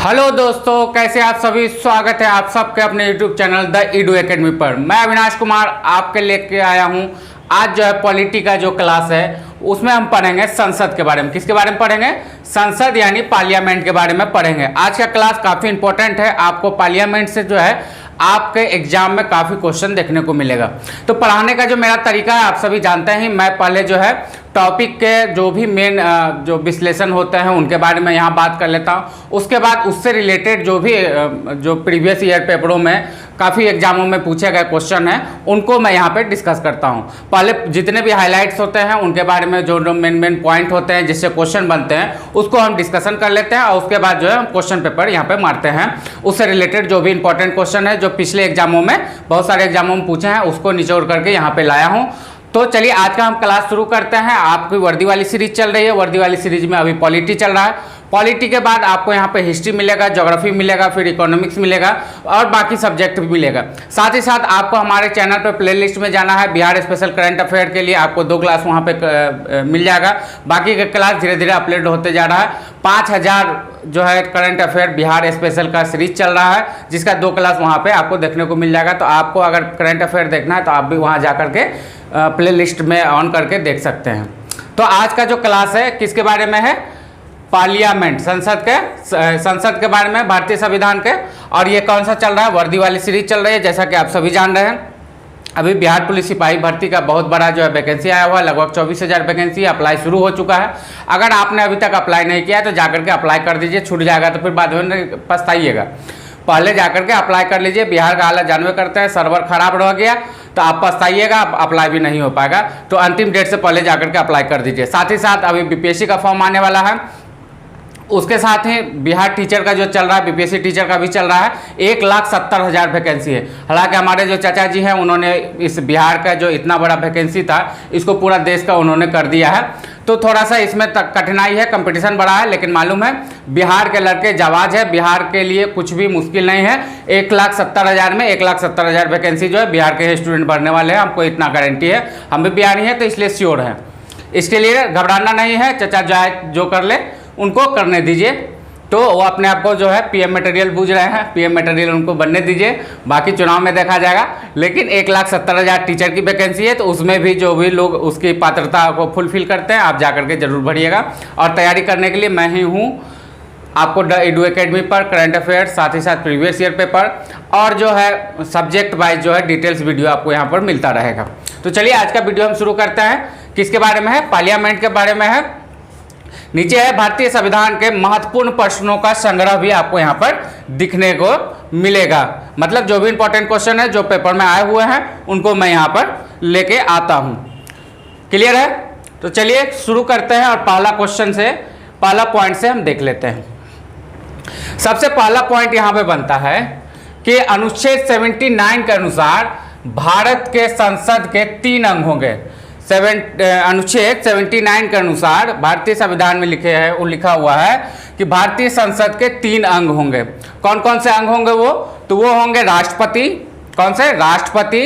Hello दोस्तों, कैसे आप सभी। स्वागत है आप सबके अपने YouTube channel the Edu academy पर। मैं अविनाश कुमार आपके लेके आया हूं। आज जो है पॉलिटी का जो क्लास है उसमें हम पढ़ेंगे संसद के बारे में। किसके बारे में पढ़ेंगे? संसद यानी पार्लियामेंट के बारे में पढ़ेंगे। आज का क्लास काफ़ी इंपॉर्टेंट है। आपको पार्लियामेंट से जो है आपके एग्जाम में काफ़ी क्वेश्चन देखने को मिलेगा। तो पढ़ाने का जो मेरा तरीका है आप सभी जानते हैं। मैं पहले जो है टॉपिक के जो भी मेन जो विश्लेषण होते हैं उनके बारे में यहाँ बात कर लेता हूँ। उसके बाद उससे रिलेटेड जो भी जो प्रीवियस ईयर पेपरों में काफ़ी एग्जामों में पूछे गए क्वेश्चन हैं उनको मैं यहाँ पे डिस्कस करता हूँ। पहले जितने भी हाईलाइट्स होते हैं उनके बारे में जो मेन पॉइंट होते हैं जिससे क्वेश्चन बनते हैं उसको हम डिस्कशन कर लेते हैं और उसके बाद जो है हम क्वेश्चन पेपर यहाँ पे मारते हैं। उससे रिलेटेड जो भी इंपॉर्टेंट क्वेश्चन है जो पिछले एग्जामों में बहुत सारे एग्जामों में पूछे हैं उसको निचोड़ करके यहाँ पे लाया हूँ। तो चलिए आज का हम क्लास शुरू करते हैं। आपकी वर्दी वाली सीरीज चल रही है। वर्दी वाली सीरीज में अभी पॉलिटी चल रहा है। पॉलिटी के बाद आपको यहाँ पे हिस्ट्री मिलेगा, ज्योग्राफी मिलेगा, फिर इकोनॉमिक्स मिलेगा और बाकी सब्जेक्ट भी मिलेगा। साथ ही साथ आपको हमारे चैनल पे प्लेलिस्ट में जाना है। बिहार स्पेशल करंट अफेयर के लिए आपको 2 क्लास वहाँ पे मिल जाएगा। बाकी का क्लास धीरे धीरे अपलोड होते जा रहा है। 5000 जो है करंट अफेयर बिहार स्पेशल का सीरीज चल रहा है जिसका 2 क्लास वहाँ पे आपको देखने को मिल जाएगा। तो आपको अगर करंट अफेयर देखना है तो आप भी वहाँ जा करके प्ले लिस्ट में ऑन करके देख सकते हैं। तो आज का जो क्लास है किसके बारे में है? पार्लियामेंट, संसद के बारे में, भारतीय संविधान के। और ये कौन सा चल रहा है? वर्दी वाली सीरीज चल रही है। जैसा कि आप सभी जान रहे हैं अभी बिहार पुलिस सिपाही भर्ती का बहुत बड़ा जो है वैकेंसी आया हुआ है। लगभग 24,000 वैकेंसी अप्लाई शुरू हो चुका है। अगर आपने अभी तक अप्लाई नहीं किया है तो जाकर के अप्लाई कर दीजिए। छूट जाएगा तो फिर बाद में पछताइएगा। पहले जाकर के अप्लाई कर लीजिए। बिहार का हालत जानवे करते हैं, सर्वर खराब रह गया तो आप पछताइएगा, अप्लाई भी नहीं हो पाएगा। तो अंतिम डेट से पहले जाकर के अप्लाई कर दीजिए। साथ ही साथ अभी बीपीएससी का फॉर्म आने वाला है। उसके साथ ही बिहार टीचर का जो चल रहा है, बीपीएससी टीचर का भी चल रहा है। 1,70,000 वैकेंसी है। हालांकि हमारे जो चाचा जी हैं उन्होंने इस बिहार का जो इतना बड़ा वैकेंसी था इसको पूरा देश का उन्होंने कर दिया है। तो थोड़ा सा इसमें कठिनाई है, कंपटीशन बड़ा है, लेकिन मालूम है बिहार के लड़के जाबाज है। बिहार के लिए कुछ भी मुश्किल नहीं है। 1,70,000 में 1,70,000 वैकेंसी जो है बिहार के स्टूडेंट भरने वाले हैं। हमको इतना गारंटी है। हम भी बिहारी हैं तो इसलिए श्योर है। इसके लिए घबराना नहीं है। चचा जो कर ले उनको करने दीजिए। तो वो अपने आप को जो है पीएम मटेरियल बूझ रहे हैं, पीएम मटेरियल उनको बनने दीजिए। बाकी चुनाव में देखा जाएगा। लेकिन 1,70,000 टीचर की वैकेंसी है तो उसमें भी जो भी लोग उसकी पात्रता को फुलफिल करते हैं आप जा करके जरूर भरिएगा। और तैयारी करने के लिए मैं ही हूँ आपको द ईडू एकेडमी पर करंट अफेयर, साथ ही साथ प्रीवियस ईयर पेपर और जो है सब्जेक्ट वाइज जो है डिटेल्स वीडियो आपको यहाँ पर मिलता रहेगा। तो चलिए आज का वीडियो हम शुरू करते हैं। किसके बारे में है? पार्लियामेंट के बारे में है। नीचे है भारतीय संविधान के महत्वपूर्ण प्रश्नों का संग्रह भी आपको यहाँ पर दिखने को मिलेगा। मतलब जो भी इंपॉर्टेंट क्वेश्चन है जो पेपर में आए हुए हैं उनको मैं यहाँ पर लेके आता हूँ। क्लियर है? तो चलिए शुरू करते हैं और पहला पॉइंट से हम देख लेते हैं। सबसे पहला पॉइंट यहाँ पे बनता है कि अनुच्छेद 79 के अनुसार भारत के संसद के 3 अंग होंगे। अनुच्छेद 79 के अनुसार भारतीय संविधान में लिखा हुआ है कि भारतीय संसद के 3 अंग होंगे। कौन कौन से अंग होंगे वो? तो वो होंगे राष्ट्रपति। कौन से? राष्ट्रपति,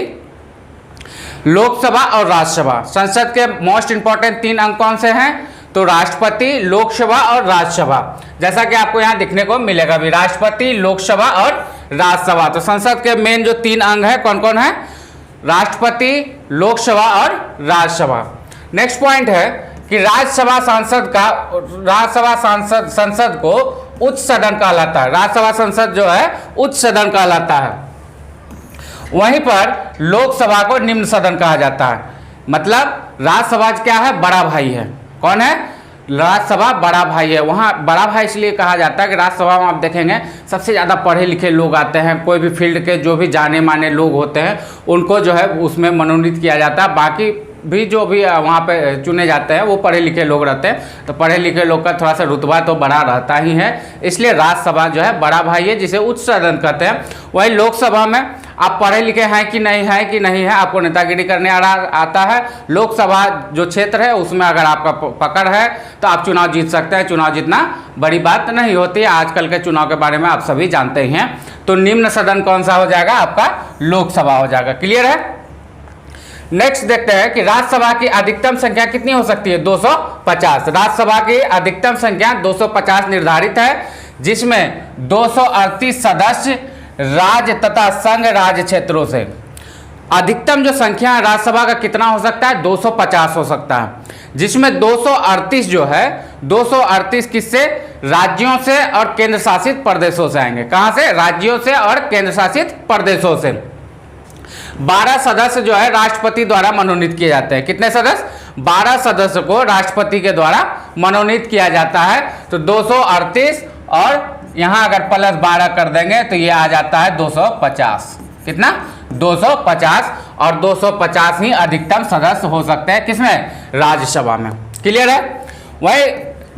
लोकसभा और राज्यसभा। संसद के मोस्ट इंपॉर्टेंट 3 अंग कौन से हैं? तो राष्ट्रपति, लोकसभा और राज्यसभा। जैसा कि आपको यहाँ दिखने को मिलेगा भी, राष्ट्रपति, लोकसभा और राज्यसभा। तो संसद के मेन जो 3 अंग है कौन कौन है? राष्ट्रपति, लोकसभा और राज्यसभा। नेक्स्ट पॉइंट है कि राज्यसभा संसद को उच्च सदन कहलाता है। राज्यसभा संसद जो है उच्च सदन कहलाता है। वहीं पर लोकसभा को निम्न सदन कहा जाता है। मतलब राज्यसभा क्या है? बड़ा भाई है। कौन है? राज्यसभा बड़ा भाई है। वहाँ बड़ा भाई इसलिए कहा जाता है कि राज्यसभा में आप देखेंगे सबसे ज़्यादा पढ़े लिखे लोग आते हैं। कोई भी फील्ड के जो भी जाने माने लोग होते हैं उनको जो है उसमें मनोनीत किया जाता है। बाकी भी जो भी वहाँ पे चुने जाते हैं वो पढ़े लिखे लोग रहते हैं। तो पढ़े लिखे लोग का थोड़ा सा रुतबा तो बड़ा रहता ही है। इसलिए राज्यसभा जो है बड़ा भाई है जिसे उच्च सदन कहते हैं। वही लोकसभा में आप पढ़े लिखे हैं कि नहीं है, आपको नेतागिरी करने आता है। लोकसभा जो क्षेत्र है उसमें अगर आपका पकड़ है तो आप चुनाव जीत सकते हैं। चुनाव जीतना बड़ी बात नहीं होती है। आजकल के चुनाव के बारे में आप सभी जानते ही हैं। तो निम्न सदन कौन सा हो जाएगा? आपका लोकसभा हो जाएगा। क्लियर है? नेक्स्ट देखते हैं कि राज्यसभा की अधिकतम संख्या कितनी हो सकती है? 250। राज्यसभा की अधिकतम संख्या 250 निर्धारित है। जिसमें 238 सदस्य राज्य तथा संघ राज्य क्षेत्रों से। अधिकतम जो संख्या है राज्यसभा का कितना हो सकता है, 250 हो सकता है, जिसमें 238 जो है 238 किससे, राज्यों से और केंद्र शासित प्रदेशों से आएंगे। कहां से, राज्यों से और केंद्र शासित प्रदेशों से। 12 सदस्य जो है राष्ट्रपति द्वारा मनोनीत किए जाते हैं। कितने सदस्य, 12 सदस्य को राष्ट्रपति के द्वारा मनोनीत किया जाता है। तो 238 और यहां अगर प्लस 12 कर देंगे तो ये आ जाता है 250। कितना, 250, और 250 ही अधिकतम सदस्य हो सकते हैं किसमें, राज्यसभा में। क्लियर है। वही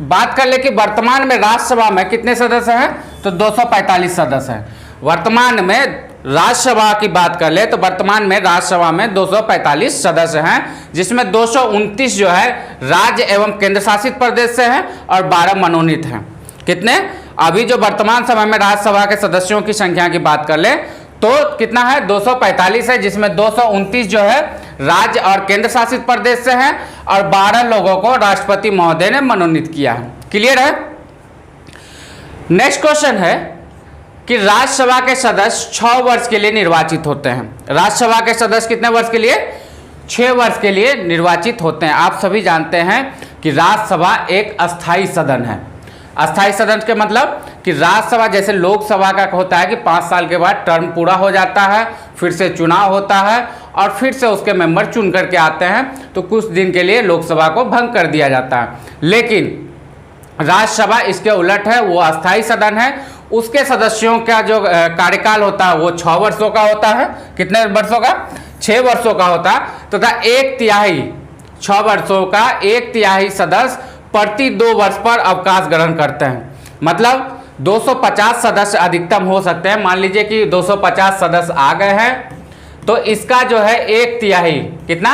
बात कर ले कि वर्तमान में राज्यसभा में कितने सदस्य हैं, तो 245 सदस्य हैं। वर्तमान में राज्यसभा की बात कर ले तो वर्तमान में राज्यसभा में 245 सदस्य हैं, जिसमें 229 जो है राज्य एवं केंद्र शासित प्रदेश से हैं और 12 मनोनीत हैं। कितने, अभी जो वर्तमान समय में राज्यसभा के सदस्यों की संख्या की बात कर ले तो कितना है, 245 है, जिसमें 229 जो है राज्य और केंद्र शासित प्रदेश से हैं और 12 लोगों को राष्ट्रपति महोदय ने मनोनीत किया है। क्लियर है। नेक्स्ट क्वेश्चन है कि राज्यसभा के सदस्य 6 वर्ष के लिए निर्वाचित होते हैं। राज्यसभा के सदस्य कितने वर्ष के लिए, 6 वर्ष के लिए निर्वाचित होते हैं। आप सभी जानते हैं कि राज्यसभा एक अस्थाई सदन है। अस्थाई सदन के मतलब कि राज्यसभा जैसे लोकसभा का होता है कि 5 साल के बाद टर्म पूरा हो जाता है, फिर से चुनाव होता है और फिर से उसके मेंबर चुन करके आते हैं, तो कुछ दिन के लिए लोकसभा को भंग कर दिया जाता है। लेकिन राज्यसभा इसके उलट है, वो अस्थाई सदन है। उसके सदस्यों का जो कार्यकाल होता है वो 6 वर्षों का होता है। कितने वर्षों का, 6 वर्षों का होता है। तथा 1/3 6 वर्षों का 1/3 सदस्य प्रति 2 वर्ष पर अवकाश ग्रहण करते हैं। मतलब 250 सदस्य अधिकतम हो सकते हैं। मान लीजिए कि 250 सदस्य आ गए हैं तो इसका जो है 1/3, कितना,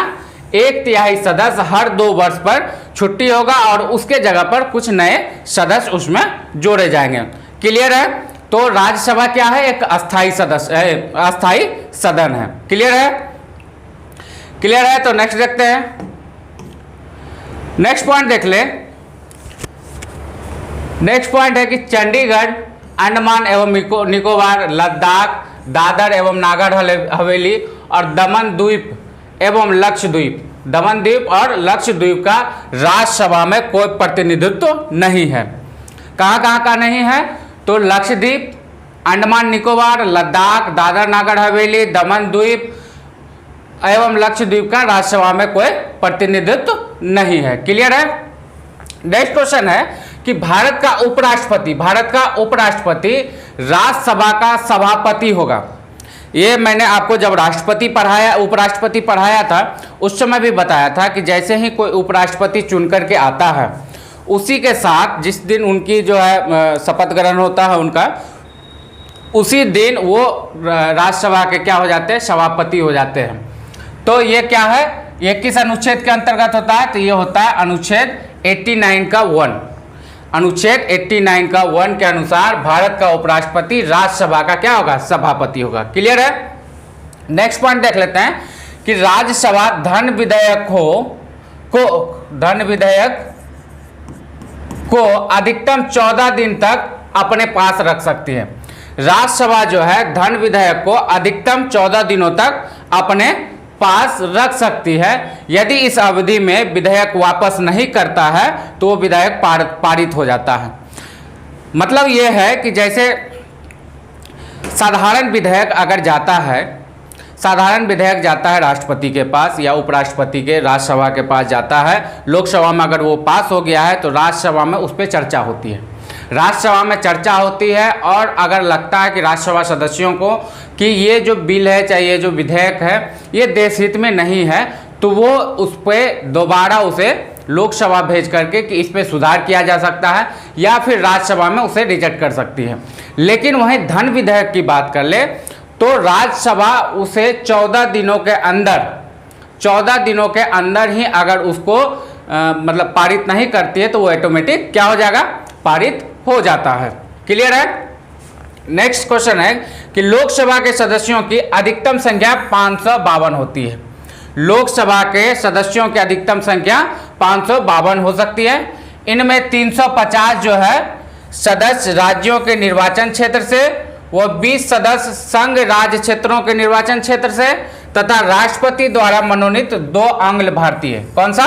1/3 सदस्य हर 2 वर्ष पर छुट्टी होगा और उसके जगह पर कुछ नए सदस्य उसमें जोड़े जाएंगे। क्लियर है। तो राज्यसभा क्या है, एक अस्थाई सदस्य है, अस्थाई सदन है। क्लियर है। क्लियर है। तो नेक्स्ट देखते हैं। नेक्स्ट पॉइंट देख ले। नेक्स्ट पॉइंट है कि चंडीगढ़, अंडमान एवं निकोबार, लद्दाख, दादर एवं नागर हवेली और दमन द्वीप एवं लक्षद्वीप, दमन द्वीप और लक्षद्वीप का राज्यसभा में कोई प्रतिनिधित्व नहीं है। कहाँ कहाँ का नहीं है, तो लक्षद्वीप, अंडमान निकोबार, लद्दाख, दादर नागर हवेली, दमन द्वीप एवं लक्षद्वीप का राज्यसभा में कोई प्रतिनिधित्व नहीं है। क्लियर है। नेक्स्ट क्वेश्चन है कि भारत का उपराष्ट्रपति राज्यसभा का सभापति होगा। ये मैंने आपको जब उपराष्ट्रपति पढ़ाया था उस समय भी बताया था कि जैसे ही कोई उपराष्ट्रपति चुन करके आता है उसी के साथ जिस दिन उनकी जो है शपथ ग्रहण होता है उनका, उसी दिन वो राज्यसभा के क्या हो जाते हैं, सभापति हो जाते हैं। तो ये क्या है, ये किस अनुच्छेद के अंतर्गत होता है, तो ये होता है अनुच्छेद 89 का 1। अनुच्छेद 89 का 1 के अनुसार भारत का उपराष्ट्रपति राज्यसभा का क्या होगा, सभापति होगा। क्लियर है। नेक्स्ट पॉइंट देख लेते हैं कि राज्यसभा धन विधेयक को अधिकतम 14 दिन तक अपने पास रख सकती है। राज्यसभा जो है धन विधेयक को अधिकतम 14 दिनों तक अपने पास रख सकती है। यदि इस अवधि में विधेयक वापस नहीं करता है तो वो विधेयक पारित हो जाता है। मतलब ये है कि जैसे साधारण विधेयक अगर जाता है, साधारण विधेयक जाता है राष्ट्रपति के पास या उपराष्ट्रपति के राज्यसभा के पास जाता है, लोकसभा में अगर वो पास हो गया है तो राज्यसभा में उस पर चर्चा होती है। राज्यसभा में चर्चा होती है और अगर लगता है कि राज्यसभा सदस्यों को कि ये जो बिल है चाहे ये जो विधेयक है ये देश हित में नहीं है, तो वो उस पर दोबारा उसे लोकसभा भेज करके कि इस पर सुधार किया जा सकता है या फिर राज्यसभा में उसे रिजेक्ट कर सकती है। लेकिन वहीं धन विधेयक की बात कर ले तो राज्यसभा उसे 14 दिनों के अंदर ही अगर उसको मतलब पारित नहीं करती है तो वो ऑटोमेटिक क्या हो जाएगा, पारित हो जाता है। क्लियर है। नेक्स्ट क्वेश्चन है कि लोकसभा के सदस्यों की अधिकतम संख्या 552 होती है। लोकसभा के सदस्यों की अधिकतम संख्या 552 हो सकती है। इनमें 350 जो है सदस्य राज्यों के निर्वाचन क्षेत्र से व 20 सदस्य संघ राज्य क्षेत्रों के निर्वाचन क्षेत्र से तथा राष्ट्रपति द्वारा मनोनीत 2 आंग्ल भारतीय। कौन सा?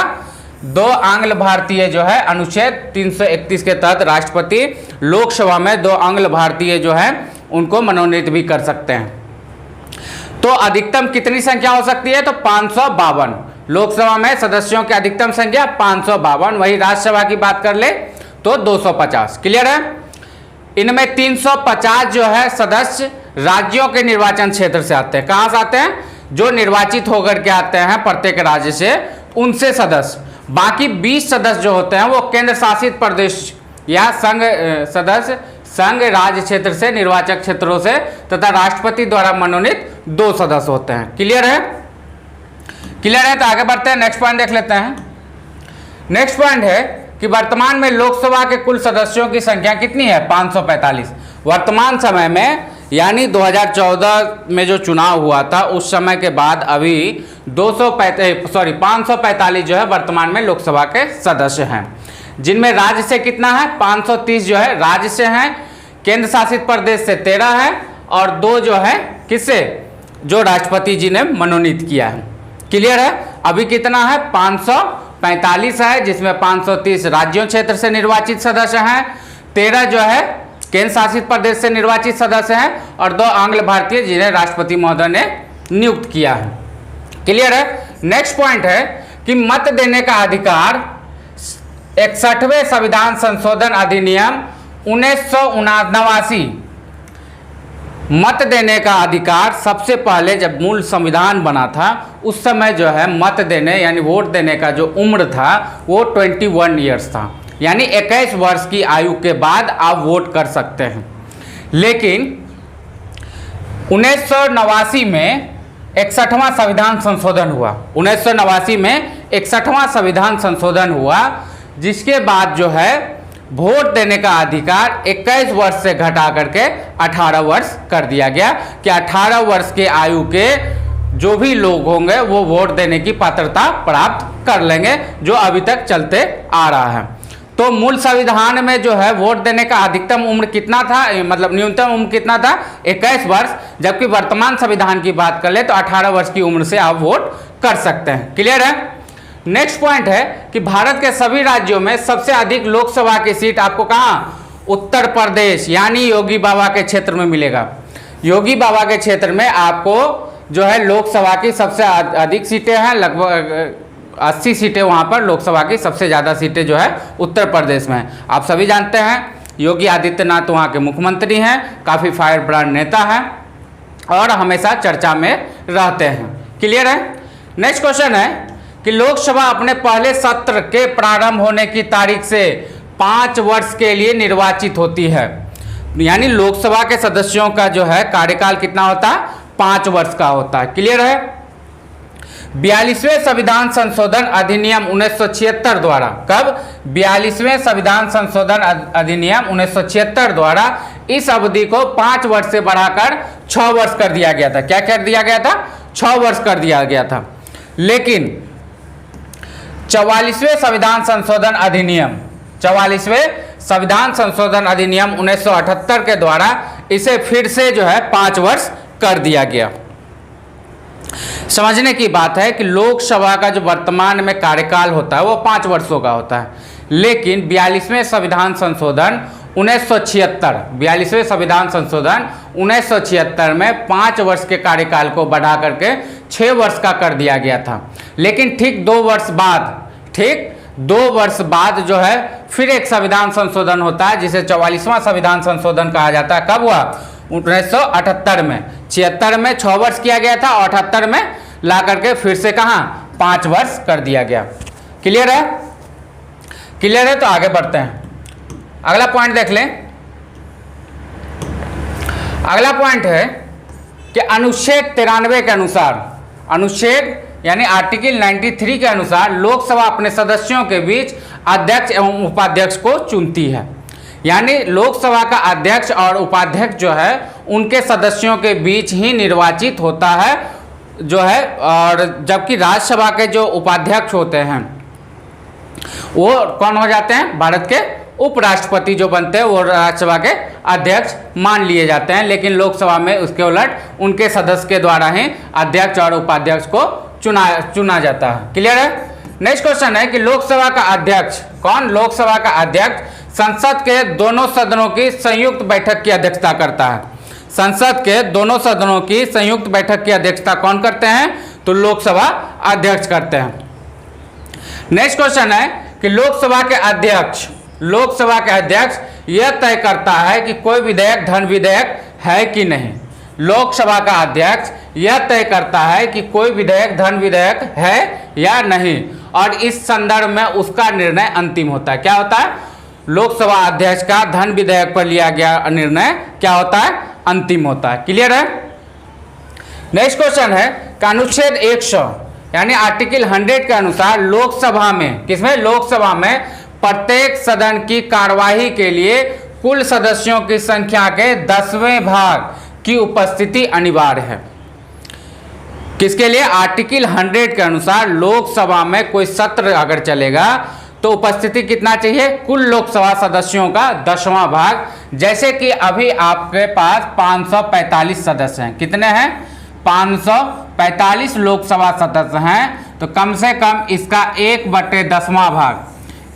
2 आंग्ल भारतीय जो है अनुच्छेद 331 के तहत राष्ट्रपति लोकसभा में 2 आंग्ल भारतीय जो है उनको मनोनीत भी कर सकते हैं। तो अधिकतम कितनी संख्या हो सकती है? तो 552। लोकसभा में सदस्यों की अधिकतम संख्या 552। वही राज्यसभा की बात कर ले तो 250। क्लियर है? इनमें 350 जो है सदस्य राज्यों के निर्वाचन क्षेत्र से आते हैं। कहां से आते हैं? जो निर्वाचित होकर के आते हैं प्रत्येक राज्य से, उनसे सदस्य। बाकी 20 सदस्य जो होते हैं वो केंद्र शासित प्रदेश या सदस्य संघ राज्य क्षेत्र से, निर्वाचक क्षेत्रों से तथा राष्ट्रपति द्वारा मनोनीत 2 सदस्य होते हैं। क्लियर है? क्लियर है? तो आगे बढ़ते हैं, नेक्स्ट पॉइंट देख लेते हैं। नेक्स्ट पॉइंट है कि वर्तमान में लोकसभा के कुल सदस्यों की संख्या कितनी है? 545। वर्तमान समय में यानी 2014 में जो चुनाव हुआ था उस समय के बाद अभी 545 जो है वर्तमान में लोकसभा के सदस्य हैं, जिनमें राज्य से कितना है? 530 जो है राज्य से हैं, केंद्र शासित प्रदेश से 13 है और 2 जो है किससे? जो राष्ट्रपति जी ने मनोनीत किया है। क्लियर है? अभी कितना है? 545 है, जिसमें 530 राज्यों क्षेत्र से निर्वाचित सदस्य हैं, 13 जो है केंद्र शासित प्रदेश से निर्वाचित सदस्य हैं और 2 आंग्ल भारतीय जिन्हें राष्ट्रपति महोदय ने नियुक्त किया है। क्लियर है? नेक्स्ट पॉइंट है कि मत देने का अधिकार 61वें संविधान संशोधन अधिनियम 1989। मत देने का अधिकार सबसे पहले जब मूल संविधान बना था उस समय जो है मत देने यानी वोट देने का जो उम्र था वो 21 ईयर्स था, यानी 21 वर्ष की आयु के बाद आप वोट कर सकते हैं। लेकिन 1989 में 61वां संविधान संशोधन हुआ। 1989 में 61वां संविधान संशोधन हुआ, जिसके बाद जो है वोट देने का अधिकार 21 वर्ष से घटा करके 18 वर्ष कर दिया गया कि 18 वर्ष के आयु के जो भी लोग होंगे वो वोट देने की पात्रता प्राप्त कर लेंगे, जो अभी तक चलते आ रहा है। तो मूल संविधान में जो है वोट देने का अधिकतम उम्र कितना था, मतलब न्यूनतम उम्र कितना था? 21 वर्ष। जबकि वर्तमान संविधान की बात कर ले तो 18 वर्ष की उम्र से आप वोट कर सकते हैं। क्लियर है? नेक्स्ट पॉइंट है कि भारत के सभी राज्यों में सबसे अधिक लोकसभा की सीट आपको कहाँ? उत्तर प्रदेश यानी योगी बाबा के क्षेत्र में मिलेगा। योगी बाबा के क्षेत्र में आपको जो है लोकसभा की सबसे अधिक सीटें हैं, लगभग 80 सीटें वहाँ पर लोकसभा की सबसे ज़्यादा सीटें जो है उत्तर प्रदेश में हैं। आप सभी जानते हैं योगी आदित्यनाथ वहाँ के मुख्यमंत्री हैं, काफ़ी फायर ब्रांड नेता हैं और हमेशा चर्चा में रहते हैं। क्लियर है? नेक्स्ट क्वेश्चन है कि लोकसभा अपने पहले सत्र के प्रारंभ होने की तारीख से 5 वर्ष के लिए निर्वाचित होती है। यानी लोकसभा के सदस्यों का जो है कार्यकाल कितना होता है? 5 वर्ष का होता है। क्लियर है? 42वें संविधान संशोधन अधिनियम 1976 द्वारा, कब? 42वें संविधान संशोधन अधिनियम 1976 द्वारा इस अवधि को 5 वर्ष से बढ़ाकर 6 वर्ष कर दिया गया था। क्या कर दिया गया था? 6 वर्ष कर दिया गया था। लेकिन 44वें संविधान संशोधन अधिनियम 1978 के द्वारा इसे फिर से जो है 5 वर्ष कर दिया गया। समझने की बात है कि लोकसभा का जो वर्तमान में कार्यकाल होता है वो 5 वर्षों का होता है, लेकिन 42वें संविधान संशोधन 42वें संविधान संशोधन 1976 में 5 वर्ष के कार्यकाल को बढ़ा करके 6 वर्ष का कर दिया गया था। लेकिन ठीक 2 वर्ष बाद जो है फिर एक संविधान संशोधन होता है जिसे 44वां संविधान संशोधन कहा जाता है। कब हुआ? 1978 में। 76 में 6 वर्ष किया गया था और 78 में ला करके फिर से कहाँ 5 वर्ष कर दिया गया। क्लियर है? क्लियर है? तो आगे बढ़ते हैं, अगला पॉइंट देख लें। अगला पॉइंट है कि अनुच्छेद 93 के अनुसार, अनुच्छेद यानी आर्टिकल 93 के अनुसार लोकसभा अपने सदस्यों के बीच अध्यक्ष एवं उपाध्यक्ष को चुनती है। यानी लोकसभा का अध्यक्ष और उपाध्यक्ष जो है उनके सदस्यों के बीच ही निर्वाचित होता है जो है, और जबकि राज्यसभा के जो उपाध्यक्ष होते हैं वो कौन हो जाते हैं? भारत के उपराष्ट्रपति जो बनते हैं वो राज्यसभा के अध्यक्ष मान लिए जाते हैं, लेकिन लोकसभा में उसके उलट उनके सदस्य के द्वारा ही अध्यक्ष और उपाध्यक्ष को चुना जाता है। क्लियर है। नेक्स्ट क्वेश्चन है कि लोकसभा का अध्यक्ष कौन? लोकसभा का अध्यक्ष संसद के दोनों सदनों की संयुक्त बैठक की अध्यक्षता करता है। संसद के दोनों सदनों की संयुक्त बैठक की अध्यक्षता कौन करते हैं? तो लोकसभा अध्यक्ष करते हैं। नेक्स्ट क्वेश्चन है कि लोकसभा के अध्यक्ष यह तय करता है कि कोई विधेयक धन विधेयक है कि नहीं। लोकसभा का अध्यक्ष यह तय करता है कि कोई विधेयक धन विधेयक है या नहीं, और इस संदर्भ में उसका निर्णय अंतिम होता है। क्या होता है? लोकसभा अध्यक्ष का धन विधेयक पर लिया गया निर्णय क्या होता है? अंतिम होता है। क्लियर है। नेक्स्ट क्वेश्चन है कि अनुच्छेद 100 यानी आर्टिकल 100 के अनुसार लोकसभा में, किसमें? लोकसभा में प्रत्येक सदन की कार्यवाही के लिए कुल सदस्यों की संख्या के 10वें भाग की उपस्थिति अनिवार्य है। किसके लिए? आर्टिकल 100 के अनुसार लोकसभा में कोई सत्र अगर चलेगा तो उपस्थिति कितना चाहिए? कुल लोकसभा सदस्यों का 10वां भाग। जैसे कि अभी आपके पास 545 सदस्य हैं। कितने हैं? 545 लोकसभा सदस्य हैं, तो कम से कम इसका 1/10वां भाग,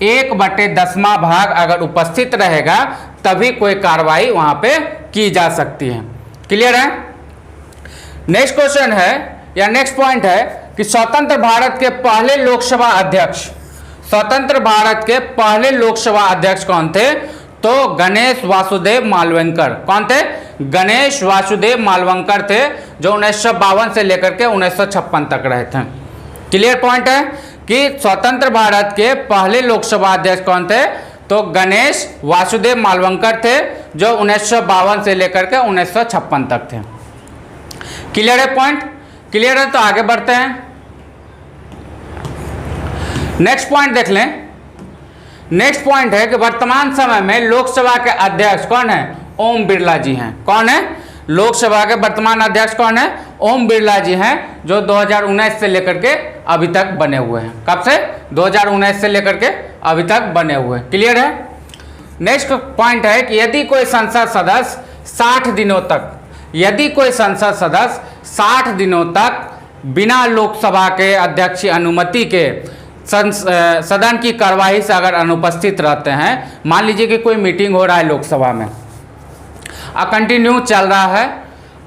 1/10वां भाग अगर उपस्थित रहेगा तभी कोई कार्रवाई वहां पे की जा सकती है। क्लियर है। नेक्स्ट क्वेश्चन है या नेक्स्ट पॉइंट है कि स्वतंत्र भारत के पहले लोकसभा अध्यक्ष, स्वतंत्र भारत के पहले लोकसभा अध्यक्ष कौन थे? तो गणेश वासुदेव मालवंकर। कौन थे? गणेश वासुदेव मालवंकर थे, जो 1952 से लेकर के 1956 तक रहे थे। क्लियर पॉइंट है कि स्वतंत्र भारत के पहले लोकसभा अध्यक्ष कौन थे? तो गणेश वासुदेव मालवंकर थे, जो 1952 से लेकर के 1956 तक थे। क्लियर है पॉइंट? क्लियर है, तो आगे बढ़ते हैं। नेक्स्ट पॉइंट देख लें। नेक्स्ट पॉइंट है कि वर्तमान समय में लोकसभा के अध्यक्ष कौन है? ओम बिरला जी हैं। कौन है? लोकसभा के वर्तमान अध्यक्ष कौन है? ओम बिरला जी हैं, जो 2019 से लेकर के अभी तक बने हुए हैं। कब से? 2019 से लेकर के अभी तक बने हुए हैं। क्लियर है। नेक्स्ट पॉइंट है कि यदि कोई संसद सदस्य 60 दिनों तक, यदि कोई संसद सदस्य 60 दिनों तक बिना लोकसभा के अध्यक्ष की अनुमति के सदन की कार्यवाही से अगर अनुपस्थित रहते हैं, मान लीजिए कि कोई मीटिंग हो रहा है लोकसभा में, कंटिन्यू चल रहा है,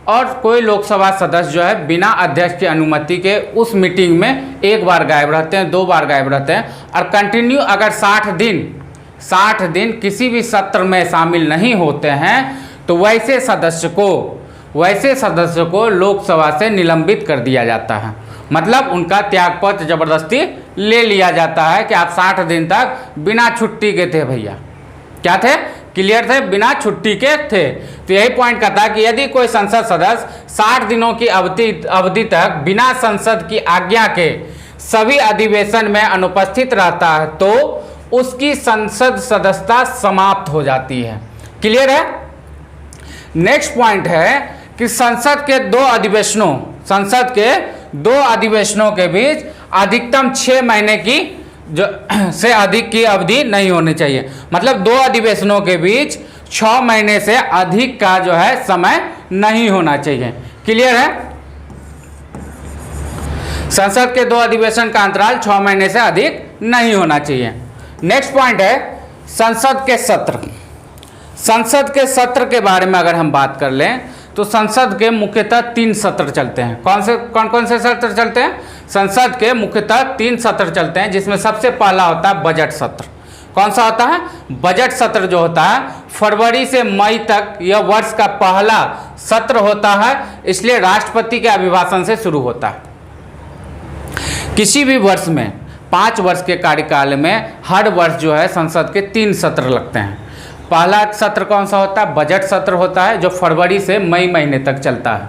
और कोई लोकसभा सदस्य जो है बिना अध्यक्ष की अनुमति के उस मीटिंग में एक बार गायब रहते हैं, 2 बार गायब रहते हैं, और कंटिन्यू अगर 60 दिन किसी भी सत्र में शामिल नहीं होते हैं, तो वैसे सदस्य को लोकसभा से निलंबित कर दिया जाता है। मतलब उनका त्यागपत्र जबरदस्ती ले लिया जाता है कि आप 60 दिन तक बिना छुट्टी के थे भैया। क्या थे? क्लियर थे, बिना छुट्टी के थे। तो यही पॉइंट कहता है कि यदि कोई संसद सदस्य 60 दिनों की अवधि तक बिना संसद की आज्ञा के सभी अधिवेशन में अनुपस्थित रहता है, तो उसकी संसद सदस्यता समाप्त हो जाती है। क्लियर है। नेक्स्ट पॉइंट है कि संसद के 2 अधिवेशनों के बीच अधिकतम 6 महीने की से अधिक की अवधि नहीं होनी चाहिए। मतलब 2 अधिवेशनों के बीच 6 महीने से अधिक का जो है समय नहीं होना चाहिए। क्लियर है। संसद के 2 अधिवेशन का अंतराल 6 महीने से अधिक नहीं होना चाहिए। नेक्स्ट पॉइंट है संसद के सत्र। संसद के सत्र के बारे में अगर हम बात कर लें तो संसद के मुख्यतः 3 सत्र चलते हैं। कौन से सत्र चलते हैं? संसद के मुख्यतः 3 सत्र चलते हैं, जिसमें सबसे पहला होता है बजट सत्र। कौन सा होता है? बजट सत्र जो होता है फरवरी से मई तक यह वर्ष का पहला सत्र होता है, इसलिए राष्ट्रपति के अभिभाषण से शुरू होता है। किसी भी वर्ष में 5 वर्ष के कार्यकाल में हर वर्ष जो है संसद के 3 सत्र लगते हैं। पहला सत्र कौन सा होता है? बजट सत्र होता है, जो फरवरी से मई महीने तक चलता है।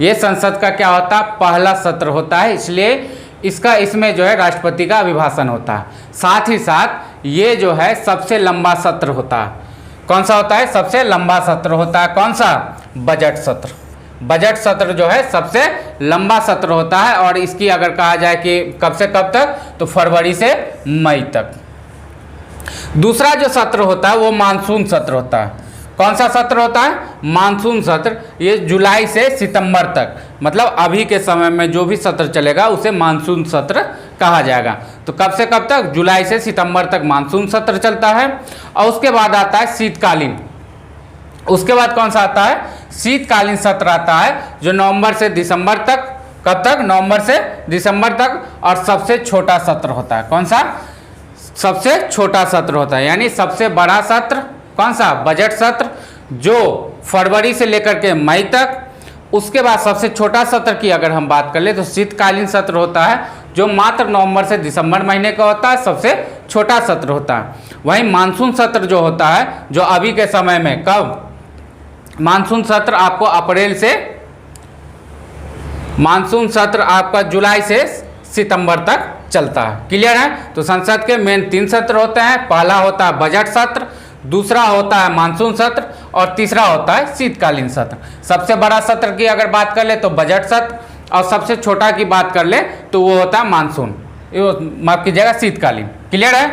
ये संसद का क्या होता है? पहला सत्र होता है, इसलिए इसमें जो है राष्ट्रपति का अभिभाषण होता है। साथ ही साथ ये जो है सबसे लंबा सत्र होता है। कौन सा होता है? सबसे लंबा सत्र होता है। कौन सा? बजट सत्र। बजट सत्र जो है सबसे लंबा सत्र होता है, और इसकी अगर कहा जाए कि कब से कब तक, तो फरवरी से मई तक। दूसरा जो सत्र होता है वो मानसून सत्र होता है। कौन सा सत्र होता है? मानसून सत्र। ये जुलाई से सितंबर तक, मतलब अभी के समय में जो भी सत्र चलेगा उसे मानसून सत्र कहा जाएगा। तो कब से कब तक? जुलाई से सितंबर तक मानसून सत्र चलता है। और उसके बाद आता है शीतकालीन। उसके बाद कौन सा आता है? शीतकालीन सत्र आता है, जो नवंबर से दिसंबर तक। कब तक? नवंबर से दिसंबर तक। और सबसे छोटा सत्र होता है। कौन सा? सबसे छोटा सत्र होता है। यानी सबसे बड़ा सत्र कौन सा? बजट सत्र, जो फरवरी से लेकर के मई तक। उसके बाद सबसे छोटा सत्र की अगर हम बात कर ले तो शीतकालीन सत्र होता है, जो मात्र नवंबर से दिसंबर महीने का होता है, सबसे छोटा सत्र होता है। वहीं मानसून सत्र जो होता है, जो अभी के समय में, कब? मानसून सत्र आपको अप्रैल से, मानसून सत्र आपका जुलाई से सितंबर तक चलता है। क्लियर है? तो संसद के मेन 3 सत्र होते हैं। पहला होता है बजट सत्र, दूसरा होता है मानसून सत्र, और तीसरा होता है शीतकालीन सत्र। सबसे बड़ा सत्र की अगर बात कर ले तो बजट सत्र, और सबसे छोटा की बात कर ले तो वो होता है मानसून, माफ कीजिएगा, शीतकालीन। क्लियर है?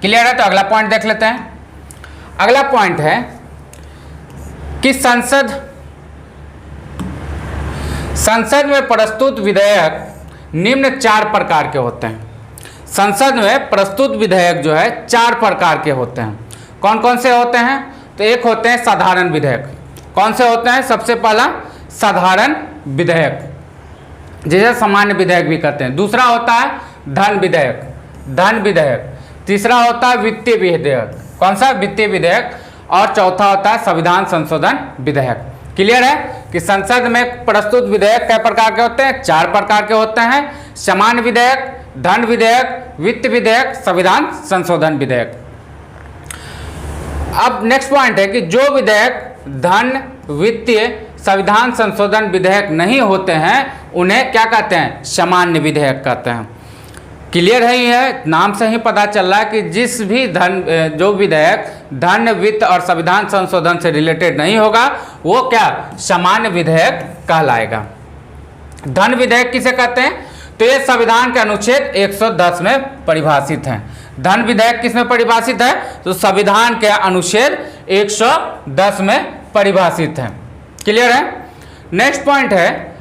क्लियर है? तो अगला पॉइंट देख लेते हैं। अगला पॉइंट है कि संसद में प्रस्तुत विधेयक निम्न 4 प्रकार के होते हैं। संसद में प्रस्तुत विधेयक जो है 4 प्रकार के होते हैं। कौन कौन से होते हैं? तो एक होते हैं साधारण विधेयक। कौन से होते हैं? सबसे पहला साधारण विधेयक, जिसे सामान्य विधेयक भी कहते हैं। दूसरा होता है धन विधेयक, धन विधेयक। तीसरा होता है वित्तीय विधेयक। कौन सा? वित्तीय विधेयक। और चौथा होता है संविधान संशोधन विधेयक। क्लियर है कि संसद में प्रस्तुत विधेयक कै प्रकार के होते हैं? 4 प्रकार के होते हैं। सामान्य विधेयक, धन विधेयक, वित्त विधेयक, संविधान संशोधन विधेयक। अब नेक्स्ट पॉइंट है कि जो विधेयक धन, वित्तीय, संविधान संशोधन विधेयक नहीं होते हैं उन्हें क्या कहते हैं? सामान्य विधेयक कहते हैं। क्लियर है? ही है, नाम से ही पता चल रहा है कि जिस भी जो विधेयक धन, वित्त और संविधान संशोधन से रिलेटेड नहीं होगा वो क्या? सामान्य विधेयक कहलाएगा। धन विधेयक किसे कहते हैं? तो ये संविधान के अनुच्छेद 110 में परिभाषित है। धन विधेयक किस में परिभाषित है? तो संविधान के अनुच्छेद 110 में परिभाषित है। क्लियर है? नेक्स्ट पॉइंट है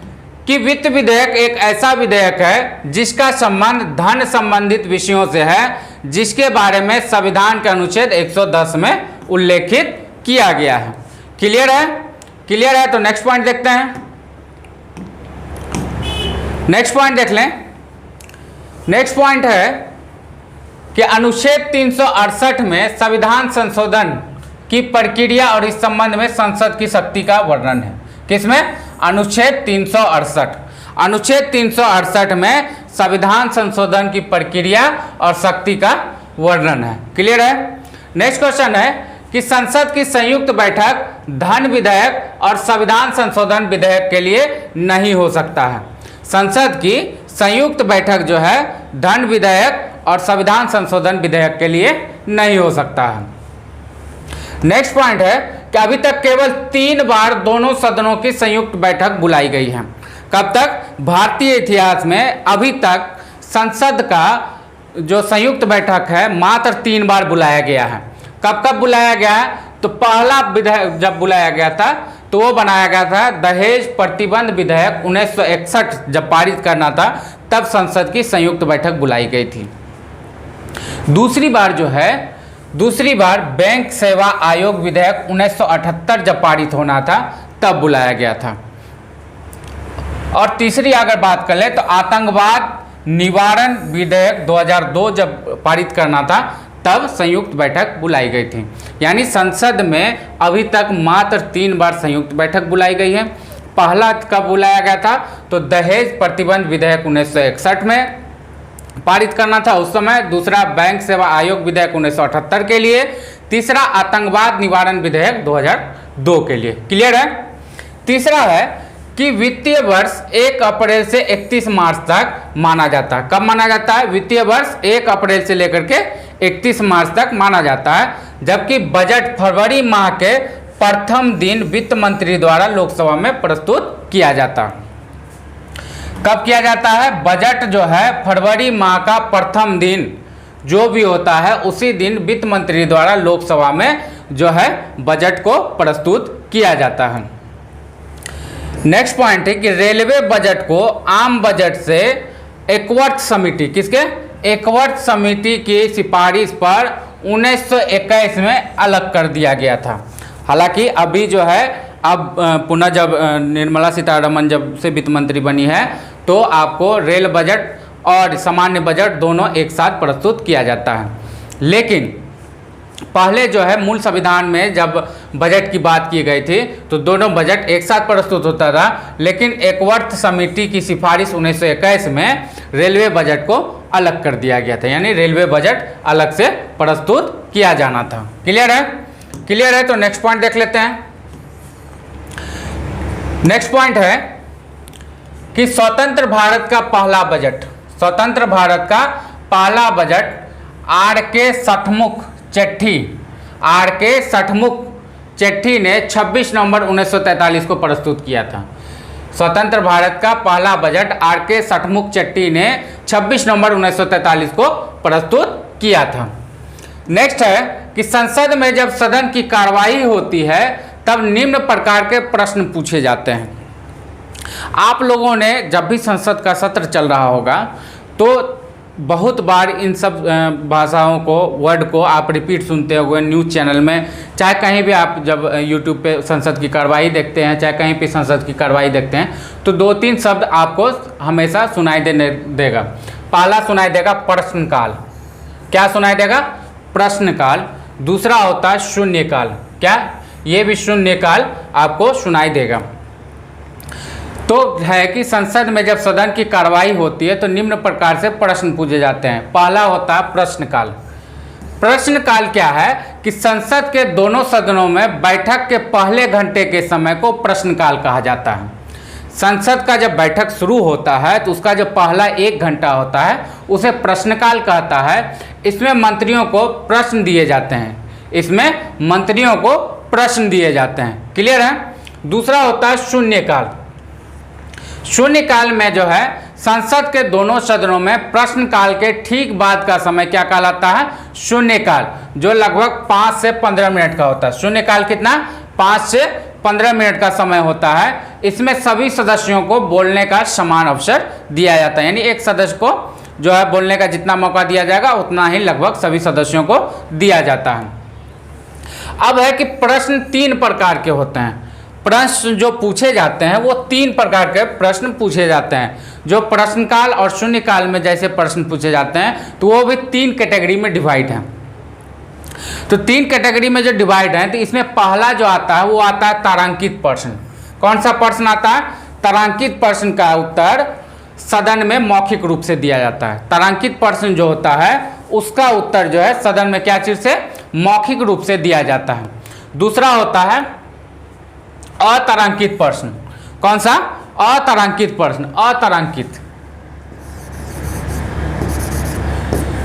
कि वित्त विधेयक एक ऐसा विधेयक है जिसका संबंध धन संबंधित विषयों से है, जिसके बारे में संविधान के अनुच्छेद 110 में उल्लेखित किया गया है। क्लियर है? क्लियर है? तो नेक्स्ट पॉइंट देखते हैं। नेक्स्ट पॉइंट देख लें। नेक्स्ट पॉइंट है कि अनुच्छेद 368 में संविधान संशोधन की प्रक्रिया और इस संबंध में संसद की शक्ति का वर्णन है। किसमें? अनुच्छेद 368। अनुच्छेद 368 में संविधान संशोधन की प्रक्रिया और शक्ति का वर्णन है। क्लियर है? नेक्स्ट क्वेश्चन है कि संसद की संयुक्त बैठक धन विधेयक और संविधान संशोधन विधेयक के लिए नहीं हो सकता है। संसद की संयुक्त बैठक जो है धन विधेयक और संविधान संशोधन विधेयक के लिए नहीं हो सकता है। नेक्स्ट पॉइंट है कि अभी तक केवल 3 बार दोनों सदनों की संयुक्त बैठक बुलाई गई है। कब तक? भारतीय इतिहास में अभी तक संसद का जो संयुक्त बैठक है मात्र 3 बार बुलाया गया है। कब कब बुलाया गया है? तो पहला विधेयक जब बुलाया गया था तो वो बनाया गया था दहेज प्रतिबंध विधेयक 1961 जब पारित करना था, तब संसद की संयुक्त बैठक बुलाई गई थी। दूसरी बार बैंक सेवा आयोग विधेयक 1978 जब पारित होना था तब बुलाया गया था। और तीसरी अगर बात कर ले तो आतंकवाद निवारण विधेयक 2002 जब पारित करना था तब संयुक्त बैठक बुलाई गई थी। यानी संसद में अभी तक मात्र 3 बार संयुक्त बैठक बुलाई गई है। पहला कब बुलाया गया था? तो दहेज प्रतिबंध विधेयक 1961 में पारित करना था उस समय। दूसरा बैंक सेवा आयोग विधेयक 1978 के लिए। तीसरा आतंकवाद निवारण विधेयक 2002 के लिए। क्लियर है? तीसरा है कि वित्तीय वर्ष 1 अप्रैल से 31 मार्च तक माना जाता है। कब माना जाता है? वित्तीय वर्ष 1 अप्रैल से लेकर के 31 मार्च तक माना जाता है, जबकि बजट फरवरी माह के प्रथम दिन वित्त मंत्री द्वारा लोकसभा में प्रस्तुत किया जाता है। कब किया जाता है? बजट जो है फरवरी माह का प्रथम दिन जो भी होता है उसी दिन वित्त मंत्री द्वारा लोकसभा में जो है बजट को प्रस्तुत किया जाता है। नेक्स्ट पॉइंट है कि रेलवे बजट को आम बजट से एकवर्ट समिति, किसके, एकवर्ट समिति की सिफारिश पर 1921 में अलग कर दिया गया था। हालांकि अभी जो है अब पुनः जब निर्मला सीतारमण जब से वित्त मंत्री बनी है तो आपको रेल बजट और सामान्य बजट दोनों एक साथ प्रस्तुत किया जाता है। लेकिन पहले जो है मूल संविधान में जब बजट की बात की गई थी तो दोनों बजट एक साथ प्रस्तुत होता था, लेकिन एकवर्ट समिति की सिफारिश 1921 में रेलवे बजट को अलग कर दिया गया था, यानी रेलवे बजट अलग से प्रस्तुत किया जाना था। क्लियर है? क्लियर है तो नेक्स्ट पॉइंट देख लेते हैं। नेक्स्ट पॉइंट है कि स्वतंत्र भारत का पहला बजट, स्वतंत्र भारत का पहला बजट आर.के. सठमुख चेट्टी ने 26 नवंबर 1943 को प्रस्तुत किया था। स्वतंत्र भारत का पहला बजट आर.के. सठमुख चेट्टी ने 26 नवंबर 1943 को प्रस्तुत किया था। नेक्स्ट है कि संसद में जब सदन की कार्यवाही होती है तब निम्न प्रकार के प्रश्न पूछे जाते हैं। आप लोगों ने जब भी संसद का सत्र चल रहा होगा तो बहुत बार इन सब भाषाओं को, वर्ड को आप रिपीट सुनते होंगे न्यूज़ चैनल में, चाहे कहीं भी आप जब यूट्यूब पे संसद की कार्यवाही देखते हैं, चाहे कहीं पे संसद की कार्यवाही देखते हैं तो 2-3 शब्द आपको हमेशा सुनाई देगा। पहला सुनाई देगा प्रश्नकाल। क्या सुनाई देगा? प्रश्नकाल। दूसरा होता है शून्यकाल। क्या? ये भी शून्यकाल आपको सुनाई देगा। तो है कि संसद में जब सदन की कार्यवाही होती है तो निम्न प्रकार से प्रश्न पूछे जाते हैं। पहला होता है प्रश्नकाल। प्रश्नकाल क्या है कि संसद के दोनों सदनों में बैठक के पहले घंटे के समय को प्रश्नकाल कहा जाता है। संसद का जब बैठक शुरू होता है तो उसका जो पहला 1 घंटा होता है उसे प्रश्नकाल कहता है। इसमें मंत्रियों को प्रश्न दिए जाते हैं, इसमें मंत्रियों को प्रश्न दिए जाते हैं। क्लियर है? दूसरा होता है शून्यकाल। शून्यकाल में जो है संसद के दोनों सदनों में प्रश्नकाल के ठीक बाद का समय क्या कहलाता है? शून्यकाल, जो लगभग 5 से 15 मिनट का होता है। शून्यकाल कितना? 5 से 15 मिनट का समय होता है। इसमें सभी सदस्यों को बोलने का समान अवसर दिया जाता है, यानी एक सदस्य को जो है बोलने का जितना मौका दिया जाएगा उतना ही लगभग सभी सदस्यों को दिया जाता है। अब है कि प्रश्न 3 प्रकार के होते हैं। प्रश्न जो पूछे जाते हैं वो 3 प्रकार के प्रश्न पूछे जाते हैं। जो प्रश्नकाल और शून्यकाल में जैसे प्रश्न पूछे जाते हैं तो वो भी 3 कैटेगरी में डिवाइड हैं। तो 3 कैटेगरी में जो डिवाइड है तो इसमें पहला जो आता है वो आता है तारांकित प्रश्न। कौन सा प्रश्न आता है? तारांकित प्रश्न का उत्तर सदन में मौखिक रूप से दिया जाता है। तारांकित प्रश्न जो होता है उसका उत्तर जो है सदन में क्या चीज से? मौखिक रूप से दिया जाता है। दूसरा होता है अतारांकित प्रश्न। कौन सा? अतारांकित प्रश्न। अतारांकित।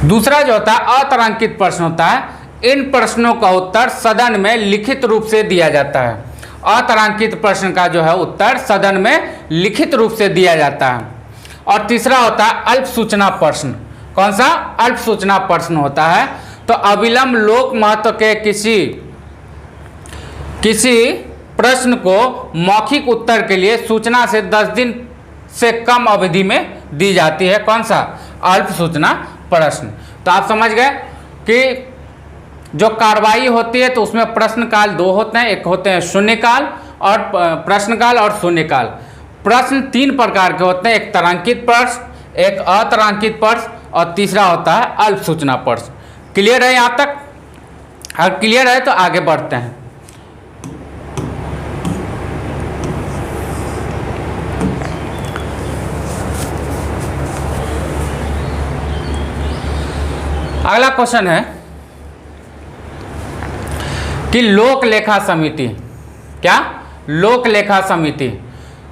दूसरा जो होता है अतारांकित प्रश्न होता है, इन प्रश्नों का उत्तर सदन में लिखित रूप से दिया जाता है। अतारांकित प्रश्न का जो है उत्तर सदन में लिखित रूप से दिया जाता है। और तीसरा होता है अल्प सूचना प्रश्न। कौन सा? अल्प सूचना प्रश्न होता है। तो अविलंब लोक महत्व के किसी प्रश्न को मौखिक उत्तर के लिए सूचना से 10 दिन से कम अवधि में दी जाती है। कौन सा? अल्प सूचना प्रश्न। तो आप समझ गए कि जो कार्रवाई होती है तो उसमें प्रश्नकाल 2 होते हैं, एक होते हैं शून्यकाल और प्रश्नकाल और शून्यकाल। प्रश्न 3 प्रकार के होते हैं, एक तारांकित प्रश्न, एक अतारांकित प्रश्न और तीसरा होता है अल्प सूचना प्रश्न। क्लियर है यहाँ तक? अगर क्लियर है तो आगे बढ़ते हैं। अगला क्वेश्चन है कि लोक लेखा समिति। क्या? लोक लेखा समिति।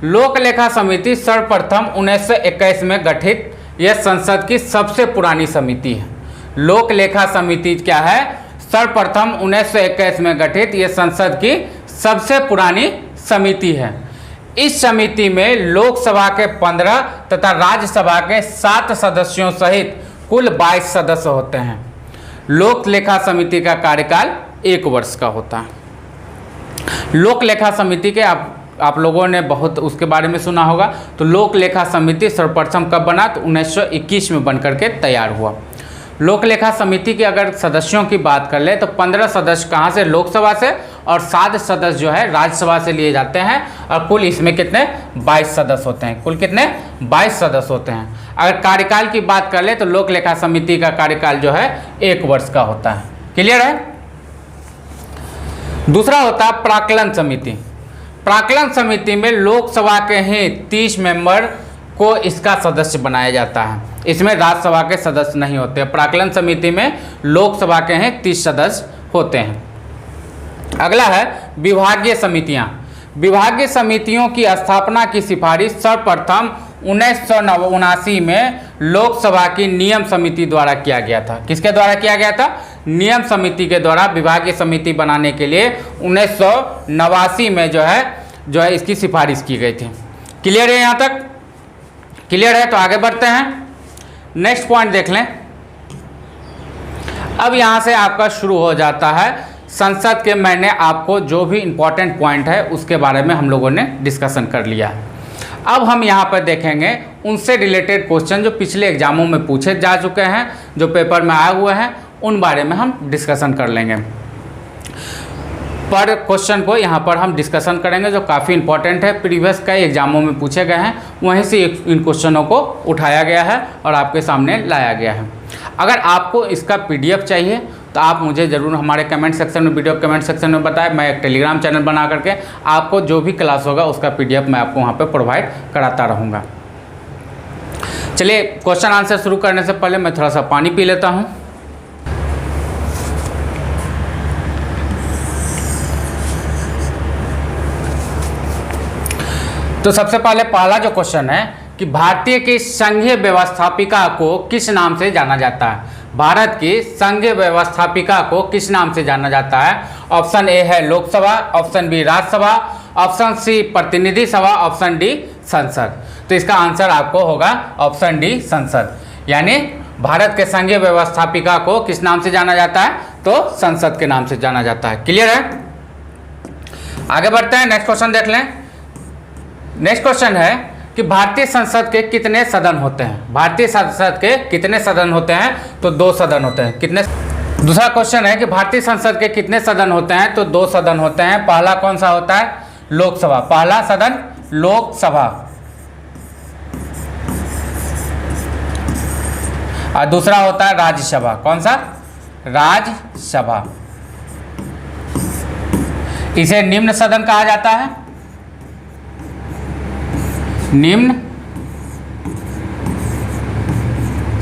लोक लेखा समिति सर्वप्रथम 1921 में गठित यह संसद की सबसे पुरानी समिति है। लोक लेखा समिति क्या है? सर्वप्रथम 1921 में गठित यह संसद की सबसे पुरानी समिति है। इस समिति में लोकसभा के 15 तथा राज्यसभा के 7 सदस्यों सहित कुल 22 सदस्य होते हैं। लोक लेखा समिति का कार्यकाल 1 वर्ष का होता है। लोक लेखा समिति के आप लोगों ने बहुत उसके बारे में सुना होगा। तो लोक लेखा समिति सर्वप्रथम कब बना? तो 1921 में बन करके तैयार हुआ। लोक लेखा समिति के अगर सदस्यों की बात कर ले तो 15 सदस्य कहाँ से? लोकसभा से, और 7 सदस्य जो है राज्यसभा से लिए जाते हैं। और कुल इसमें कितने? 22 सदस्य होते हैं। कुल कितने? 22 सदस्य होते हैं। अगर कार्यकाल की बात कर ले तो लोक लेखा समिति का कार्यकाल जो है 1 वर्ष का होता है। क्लियर है? दूसरा होता है प्राक्कलन समिति। प्राक्कलन समिति में लोकसभा के ही 30 मेंबर को इसका सदस्य बनाया जाता है। इसमें राज्यसभा के सदस्य नहीं होते। प्राक्कलन समिति में लोकसभा के ही 30 सदस्य होते हैं। अगला है विभागीय समितियां। विभागीय समितियों की स्थापना की सिफारिश सर्वप्रथम 1979 में लोकसभा की नियम समिति द्वारा किया गया था। किसके द्वारा किया गया था? नियम समिति के द्वारा विभागीय समिति बनाने के लिए 1989 में जो है इसकी सिफारिश की गई थी। क्लियर है? यहाँ तक क्लियर है? तो आगे बढ़ते हैं, नेक्स्ट पॉइंट देख लें। अब यहाँ से आपका शुरू हो जाता है संसद के। मैंने आपको जो भी इम्पोर्टेंट पॉइंट है उसके बारे में हम लोगों ने डिस्कशन कर लिया है। अब हम यहाँ पर देखेंगे उनसे रिलेटेड क्वेश्चन जो पिछले एग्जामों में पूछे जा चुके हैं, जो पेपर में आए हुए हैं, उन बारे में हम डिस्कशन कर लेंगे। पर क्वेश्चन को यहाँ पर हम डिस्कशन करेंगे जो काफ़ी इंपॉर्टेंट है, प्रीवियस कई एग्जामों में पूछे गए हैं, वहीं से इन क्वेश्चनों को उठाया गया है और आपके सामने लाया गया है। अगर आपको इसका PDF चाहिए तो आप मुझे ज़रूर हमारे कमेंट सेक्शन में, वीडियो कमेंट सेक्शन में बताएं। मैं एक टेलीग्राम चैनल बना करके आपको जो भी क्लास होगा उसका PDF मैं आपको वहाँ पर प्रोवाइड कराता रहूँगा। चलिए क्वेश्चन आंसर शुरू करने से पहले मैं थोड़ा सा पानी पी लेता हूँ। तो सबसे पहले पहला जो क्वेश्चन है कि भारतीय की संघीय व्यवस्थापिका को किस नाम से जाना जाता है? भारत की संघीय व्यवस्थापिका को किस नाम से जाना जाता है? ऑप्शन ए है Lok Sabha, option B Rajya Sabha, option C प्रतिनिधि सभा, ऑप्शन डी संसद। तो इसका आंसर आपको होगा ऑप्शन डी संसद। यानी भारत के संघीय व्यवस्थापिका को किस नाम से जाना जाता है? तो संसद के नाम से जाना जाता है। क्लियर है? आगे बढ़ते हैं, नेक्स्ट क्वेश्चन देख लें। नेक्स्ट क्वेश्चन है कि भारतीय संसद के कितने सदन होते हैं? भारतीय संसद के कितने सदन होते हैं? तो 2 सदन होते हैं। कितने? दूसरा क्वेश्चन है कि भारतीय संसद के कितने सदन होते हैं? तो 2 सदन होते हैं। पहला कौन सा होता है? लोकसभा। पहला सदन लोकसभा, और दूसरा होता है राज्यसभा। कौन सा? राज्यसभा। इसे निम्न सदन कहा जाता है। निम्न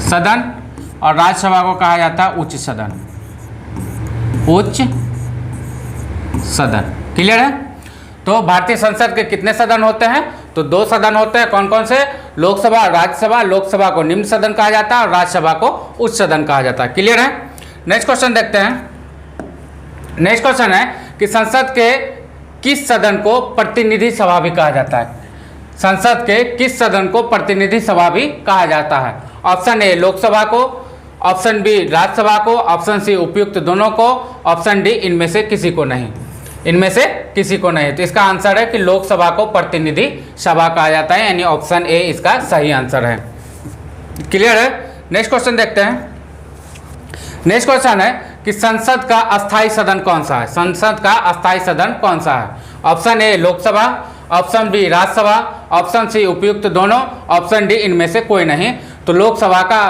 सदन, और राज्यसभा को कहा जाता है उच्च सदन। उच्च सदन। क्लियर है? तो भारतीय संसद के कितने सदन होते हैं? तो 2 सदन होते हैं। कौन कौन से? लोकसभा और राज्यसभा। लोकसभा को निम्न सदन कहा जाता है और राज्यसभा को उच्च सदन कहा जाता है। क्लियर है? नेक्स्ट क्वेश्चन देखते हैं। नेक्स्ट क्वेश्चन है कि संसद के किस सदन को प्रतिनिधि सभा भी कहा जाता है? संसद के किस सदन को प्रतिनिधि सभा भी कहा जाता है? ऑप्शन ए लोकसभा को, ऑप्शन बी राज्यसभा को, ऑप्शन सी उपयुक्त दोनों को, ऑप्शन डी इनमें से किसी को नहीं। इनमें से किसी को नहीं। तो इसका आंसर है कि लोकसभा को प्रतिनिधि सभा कहा जाता है, यानी ऑप्शन ए इसका सही आंसर है। क्लियर है? नेक्स्ट क्वेश्चन देखते हैं। नेक्स्ट क्वेश्चन है कि संसद का अस्थायी सदन कौन सा है? संसद का अस्थायी सदन कौन सा है? Option A Lok Sabha, option B Rajya Sabha, option C उपयुक्त दोनों, ऑप्शन डी इनमें से कोई नहीं। तो लोकसभा का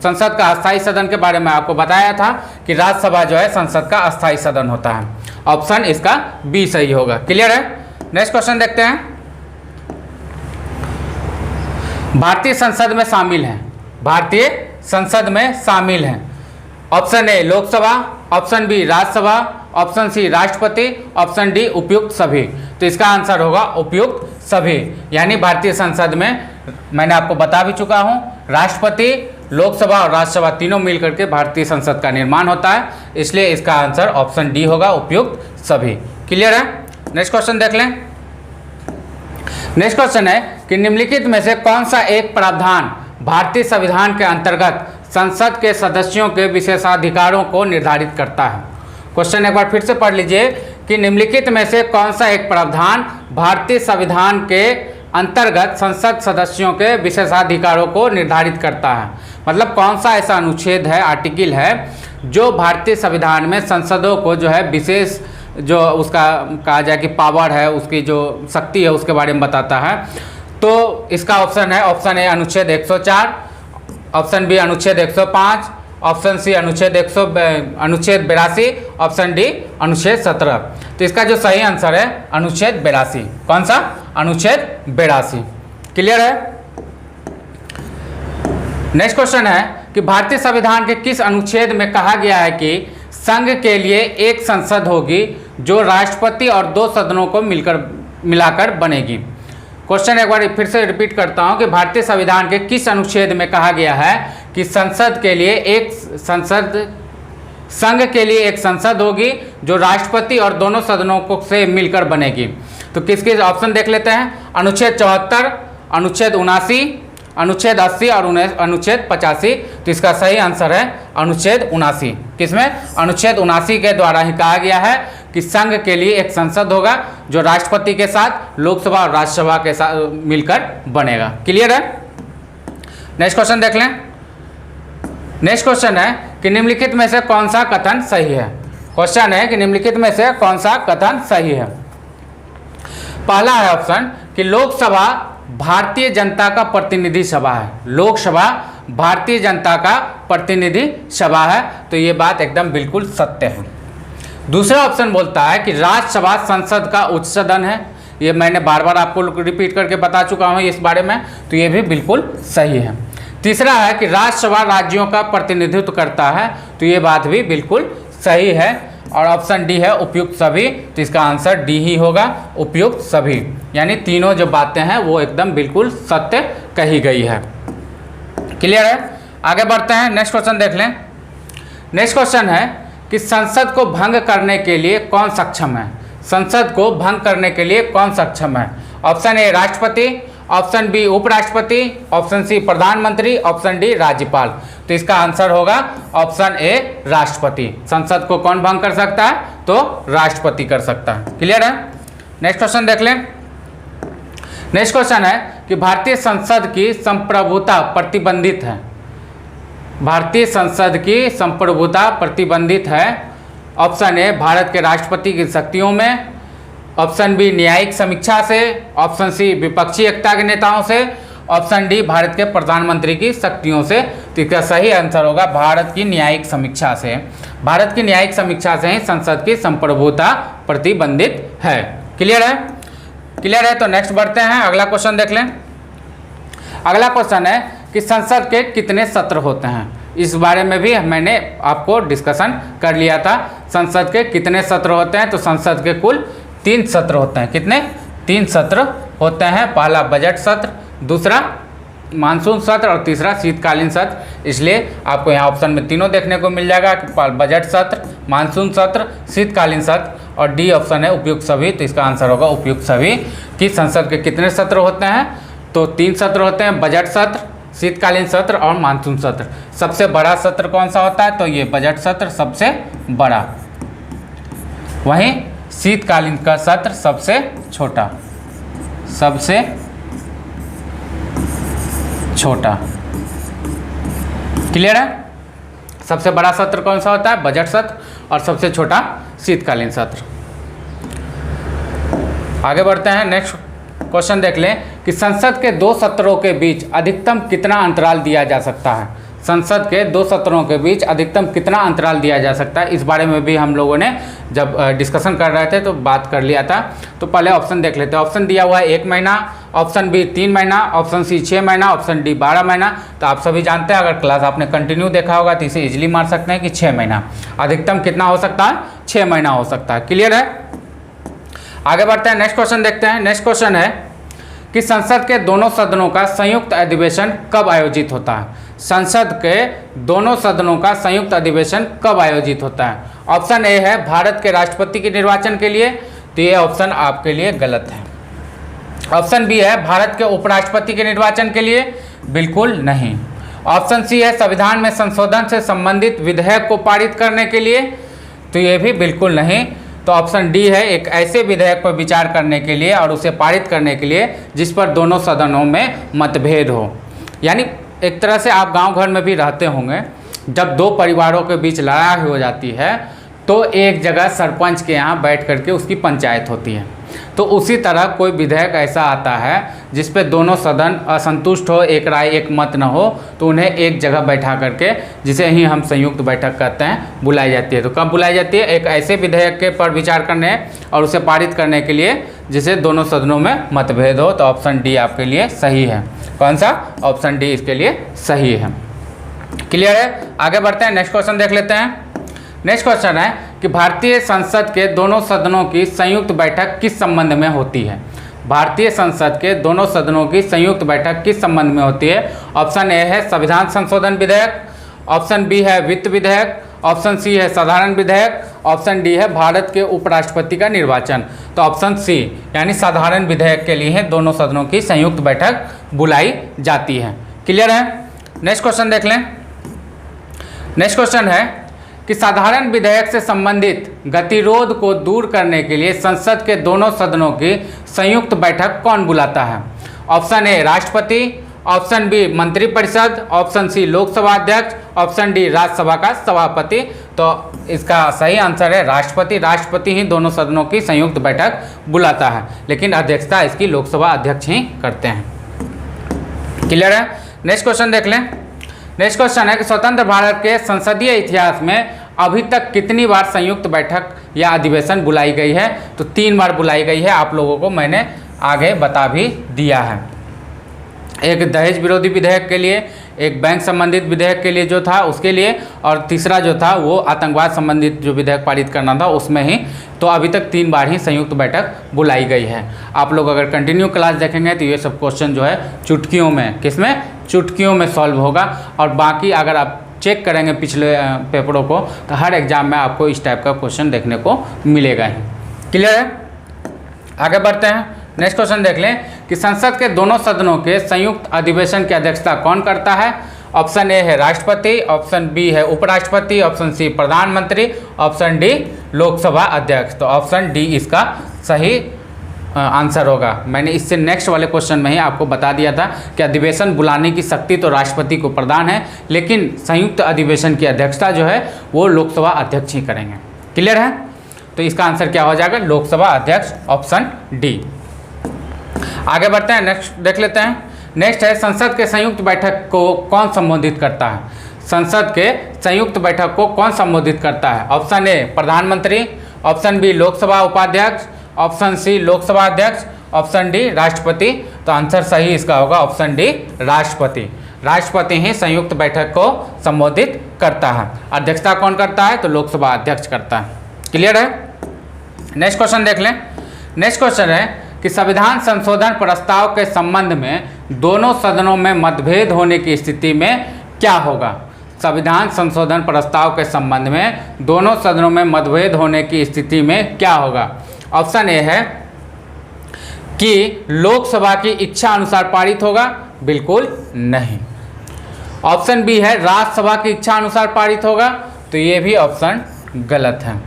संसद का अस्थायी सदन के बारे में आपको बताया था कि राज्यसभा जो है संसद का अस्थायी सदन होता है। ऑप्शन इसका बी सही होगा। क्लियर है? नेक्स्ट क्वेश्चन देखते हैं। भारतीय संसद में शामिल हैं। भारतीय संसद में शामिल हैं। Option A Lok Sabha, option B Rajya Sabha, option C राष्ट्रपति, ऑप्शन डी उपयुक्त सभी। तो इसका आंसर होगा उपयुक्त सभी। यानी भारतीय संसद में मैंने आपको बता भी चुका हूं, राष्ट्रपति, लोकसभा और राज्यसभा तीनों मिलकर के भारतीय संसद का निर्माण होता है। इसलिए इसका आंसर ऑप्शन डी होगा, उपयुक्त सभी। क्लियर है? नेक्स्ट क्वेश्चन देख लें। नेक्स्ट क्वेश्चन है कि निम्नलिखित में से कौन सा एक प्रावधान भारतीय संविधान के अंतर्गत संसद के सदस्यों के विशेषाधिकारों को निर्धारित करता है। क्वेश्चन एक बार फिर से पढ़ लीजिए कि निम्नलिखित में से कौन सा एक प्रावधान भारतीय संविधान के अंतर्गत संसद सदस्यों के विशेषाधिकारों को निर्धारित करता है। मतलब कौन सा ऐसा अनुच्छेद है, आर्टिकल है, जो भारतीय संविधान में संसदों को जो है विशेष जो उसका कहा जाए कि पावर है, उसकी जो शक्ति है उसके बारे में बताता है। तो इसका ऑप्शन है, ऑप्शन ए अनुच्छेद 104, ऑप्शन बी अनुच्छेद 105, ऑप्शन सी अनुच्छेद 82, ऑप्शन डी अनुच्छेद 17। तो इसका जो सही आंसर है अनुच्छेद 82। कौन सा? अनुच्छेद 82। क्लियर है? नेक्स्ट क्वेश्चन है कि भारतीय संविधान के किस अनुच्छेद में कहा गया है कि संघ के लिए एक संसद होगी जो राष्ट्रपति और 2 सदनों को मिलाकर बनेगी। क्वेश्चन एक बार फिर से रिपीट करता हूं कि भारतीय संविधान के किस अनुच्छेद में कहा गया है कि संघ के लिए एक संसद होगी जो राष्ट्रपति और दोनों सदनों को से मिलकर बनेगी। तो किस किस ऑप्शन देख लेते हैं। अनुच्छेद 74, अनुच्छेद 79, अनुच्छेद 80 और अनुच्छेद 85। तो इसका सही आंसर है अनुच्छेद 79। किसमें? अनुच्छेद 79 के द्वारा ही कहा गया है कि संघ के लिए एक संसद होगा जो राष्ट्रपति के साथ लोकसभा और राज्यसभा के साथ मिलकर बनेगा। क्लियर है? नेक्स्ट क्वेश्चन देख लें। नेक्स्ट क्वेश्चन है कि निम्नलिखित में से कौन सा कथन सही है। क्वेश्चन है कि निम्नलिखित में से कौन सा कथन सही है। पहला है ऑप्शन कि लोकसभा भारतीय जनता का प्रतिनिधि सभा है। लोकसभा भारतीय जनता का प्रतिनिधि सभा है। तो ये बात एकदम बिल्कुल सत्य है। दूसरा ऑप्शन बोलता है कि राज्यसभा संसद का उच्च सदन है। ये मैंने बार बार आपको रिपीट करके बता चुका हूँ इस बारे में। तो ये भी बिल्कुल सही है। तीसरा है कि राज्यसभा राज्यों का प्रतिनिधित्व करता है। तो ये बात भी बिल्कुल सही है। और ऑप्शन डी है उपयुक्त सभी। तो इसका आंसर डी ही होगा, उपयुक्त सभी। यानी तीनों जो बातें हैं वो एकदम बिल्कुल सत्य कही गई है। क्लियर है? आगे बढ़ते हैं, नेक्स्ट क्वेश्चन देख लें। नेक्स्ट क्वेश्चन है कि संसद को भंग करने के लिए कौन सक्षम है। संसद को भंग करने के लिए कौन सक्षम है। ऑप्शन ए राष्ट्रपति, ऑप्शन बी उपराष्ट्रपति, ऑप्शन सी प्रधानमंत्री, ऑप्शन डी राज्यपाल। तो इसका आंसर होगा ऑप्शन ए राष्ट्रपति। संसद को कौन भंग कर सकता है? तो राष्ट्रपति कर सकता है। क्लियर है? नेक्स्ट क्वेश्चन देख लें। नेक्स्ट क्वेश्चन है कि भारतीय संसद की संप्रभुता प्रतिबंधित है। भारतीय संसद की संप्रभुता प्रतिबंधित है। ऑप्शन ए भारत के राष्ट्रपति की शक्तियों में, ऑप्शन बी न्यायिक समीक्षा से, ऑप्शन सी विपक्षी एकता के नेताओं से, ऑप्शन डी भारत के प्रधानमंत्री की शक्तियों से। तो इसका सही आंसर होगा भारत की न्यायिक समीक्षा से। भारत की न्यायिक समीक्षा से ही संसद की संप्रभुता प्रतिबंधित है। क्लियर है? क्लियर है। तो नेक्स्ट बढ़ते हैं, अगला क्वेश्चन देख लें। अगला क्वेश्चन है कि संसद के कितने सत्र होते हैं। इस बारे में भी मैंने आपको डिस्कशन कर लिया था। संसद के कितने सत्र होते हैं। तो संसद के कुल 3 सत्र होते हैं। कितने? 3 सत्र होते हैं। पहला बजट सत्र, दूसरा मानसून सत्र और तीसरा शीतकालीन सत्र। इसलिए आपको यहाँ ऑप्शन में तीनों देखने को मिल जाएगा कि बजट सत्र, मानसून सत्र, शीतकालीन सत्र, और डी ऑप्शन है उपयुक्त सभी। तो इसका आंसर होगा उपयुक्त सभी। कि संसद के कितने सत्र होते हैं। तो 3 सत्र होते हैं, बजट सत्र, शीतकालीन सत्र और मानसून सत्र। सबसे बड़ा सत्र कौन सा होता है। तो ये बजट सत्र सबसे बड़ा, वहीं शीतकालीन का सत्र सबसे छोटा, सबसे छोटा। क्लियर है? सबसे बड़ा सत्र कौन सा होता है। बजट सत्र, और सबसे छोटा शीतकालीन सत्र। आगे बढ़ते हैं, नेक्स्ट क्वेश्चन देख लें कि संसद के 2 सत्रों के बीच अधिकतम कितना अंतराल दिया जा सकता है। संसद के 2 सत्रों के बीच अधिकतम कितना अंतराल दिया जा सकता है। इस बारे में भी हम लोगों ने जब डिस्कशन कर रहे थे तो बात कर लिया था। तो पहले ऑप्शन देख लेते हैं। ऑप्शन दिया हुआ है 1 महीना, ऑप्शन बी 3 महीना, ऑप्शन सी 6 महीना, ऑप्शन डी 12 महीना। तो आप सभी जानते हैं, अगर क्लास आपने कंटिन्यू देखा होगा तो इसे इजीली मार सकते हैं कि 6 महीना। अधिकतम कितना हो सकता है। 6 महीना हो सकता है। क्लियर है? आगे बढ़ते हैं, नेक्स्ट क्वेश्चन देखते हैं। नेक्स्ट क्वेश्चन है कि संसद के दोनों सदनों का संयुक्त अधिवेशन कब आयोजित होता है। संसद के दोनों सदनों का संयुक्त अधिवेशन कब आयोजित होता है। ऑप्शन ए है भारत के राष्ट्रपति के निर्वाचन के लिए। तो ये ऑप्शन आपके लिए गलत है। ऑप्शन बी है भारत के उपराष्ट्रपति के निर्वाचन के लिए। बिल्कुल नहीं। ऑप्शन सी है संविधान में संशोधन से संबंधित विधेयक को पारित करने के लिए, तो ये भी बिल्कुल नहीं। तो ऑप्शन डी है एक ऐसे विधेयक पर विचार करने के लिए और उसे पारित करने के लिए जिस पर दोनों सदनों में मतभेद हो। यानी एक तरह से आप गांव घर में भी रहते होंगे, जब दो परिवारों के बीच लड़ाई हो जाती है तो एक जगह सरपंच के यहाँ बैठ करके उसकी पंचायत होती है। तो उसी तरह कोई विधेयक ऐसा आता है जिस पे दोनों सदन असंतुष्ट हो, एक राय एक मत न हो, तो उन्हें एक जगह बैठा करके, जिसे ही हम संयुक्त बैठक कहते हैं, बुलाई जाती है। तो कब बुलाई जाती है? एक ऐसे विधेयक के पर विचार करने और उसे पारित करने के लिए जिसे दोनों सदनों में मतभेद हो। तो ऑप्शन डी आपके लिए सही है। कौन सा? ऑप्शन डी इसके लिए सही है। क्लियर है? आगे बढ़ते हैं, नेक्स्ट क्वेश्चन देख लेते हैं। नेक्स्ट क्वेश्चन है कि भारतीय संसद के दोनों सदनों की संयुक्त बैठक किस संबंध में होती है? भारतीय संसद के दोनों सदनों की संयुक्त बैठक किस संबंध में होती है? ऑप्शन ए है संविधान संशोधन विधेयक, ऑप्शन बी है वित्त विधेयक, ऑप्शन सी है साधारण विधेयक, ऑप्शन डी है भारत के उपराष्ट्रपति का निर्वाचन। तो ऑप्शन सी यानी साधारण विधेयक के लिए दोनों सदनों की संयुक्त बैठक बुलाई जाती है। क्लियर है? नेक्स्ट क्वेश्चन देख लें। नेक्स्ट क्वेश्चन है कि साधारण विधेयक से संबंधित गतिरोध को दूर करने के लिए संसद के दोनों सदनों की संयुक्त बैठक कौन बुलाता है? ऑप्शन ए राष्ट्रपति, ऑप्शन बी मंत्रिपरिषद, ऑप्शन सी लोकसभा अध्यक्ष, ऑप्शन डी राज्यसभा का सभापति। तो इसका सही आंसर है राष्ट्रपति। राष्ट्रपति ही दोनों सदनों की संयुक्त बैठक बुलाता है, लेकिन अध्यक्षता इसकी लोकसभा अध्यक्ष ही करते हैं। क्लियर है? नेक्स्ट क्वेश्चन देख लें। नेक्स्ट क्वेश्चन है कि स्वतंत्र भारत के संसदीय इतिहास में अभी तक कितनी बार संयुक्त बैठक या अधिवेशन बुलाई गई है? तो 3 बार बुलाई गई है। आप लोगों को मैंने आगे बता भी दिया है। एक दहेज विरोधी विधेयक के लिए, एक बैंक संबंधित विधेयक के लिए जो था उसके लिए, और तीसरा जो था वो आतंकवाद संबंधित जो विधेयक पारित करना था उसमें ही। तो अभी तक 3 बार ही संयुक्त बैठक बुलाई गई है। आप लोग अगर कंटिन्यू क्लास देखेंगे तो ये सब क्वेश्चन जो है चुटकियों में, किसमें? चुटकियों में सॉल्व होगा। और बाकी अगर आप चेक करेंगे पिछले पेपरों को तो हर एग्जाम में आपको इस टाइप का क्वेश्चन देखने को मिलेगा ही। क्लियर है? आगे बढ़ते हैं, नेक्स्ट क्वेश्चन देख लें कि संसद के दोनों सदनों के संयुक्त अधिवेशन की अध्यक्षता कौन करता है? ऑप्शन ए है राष्ट्रपति, ऑप्शन बी है उपराष्ट्रपति, ऑप्शन सी प्रधानमंत्री, ऑप्शन डी लोकसभा अध्यक्ष। तो ऑप्शन डी इसका सही आंसर होगा। मैंने इससे नेक्स्ट वाले क्वेश्चन में ही आपको बता दिया था कि अधिवेशन बुलाने की शक्ति तो राष्ट्रपति को प्रदान है, लेकिन संयुक्त अधिवेशन की अध्यक्षता जो है वो लोकसभा अध्यक्ष ही करेंगे। क्लियर है? तो इसका आंसर क्या हो जाएगा? लोकसभा अध्यक्ष, ऑप्शन डी। आगे बढ़ते हैं, नेक्स्ट देख लेते हैं। नेक्स्ट है संसद के संयुक्त बैठक को कौन संबोधित करता है? संसद के संयुक्त बैठक को कौन संबोधित करता है? ऑप्शन ए प्रधानमंत्री, ऑप्शन बी लोकसभा उपाध्यक्ष, ऑप्शन सी लोकसभा अध्यक्ष, ऑप्शन डी राष्ट्रपति। तो आंसर सही इसका होगा ऑप्शन डी राष्ट्रपति। राष्ट्रपति ही संयुक्त बैठक को संबोधित करता है। अध्यक्षता कौन करता है? तो लोकसभा अध्यक्ष करता है। क्लियर है? नेक्स्ट क्वेश्चन देख लें। नेक्स्ट क्वेश्चन है कि संविधान संशोधन प्रस्ताव के संबंध में दोनों सदनों में मतभेद होने की स्थिति में क्या होगा? संविधान संशोधन प्रस्ताव के संबंध में दोनों सदनों में मतभेद होने की स्थिति में क्या होगा? ऑप्शन ए है कि लोकसभा की इच्छा अनुसार पारित होगा, बिल्कुल नहीं। ऑप्शन बी है राज्यसभा की इच्छा अनुसार पारित होगा, तो ये भी ऑप्शन गलत है।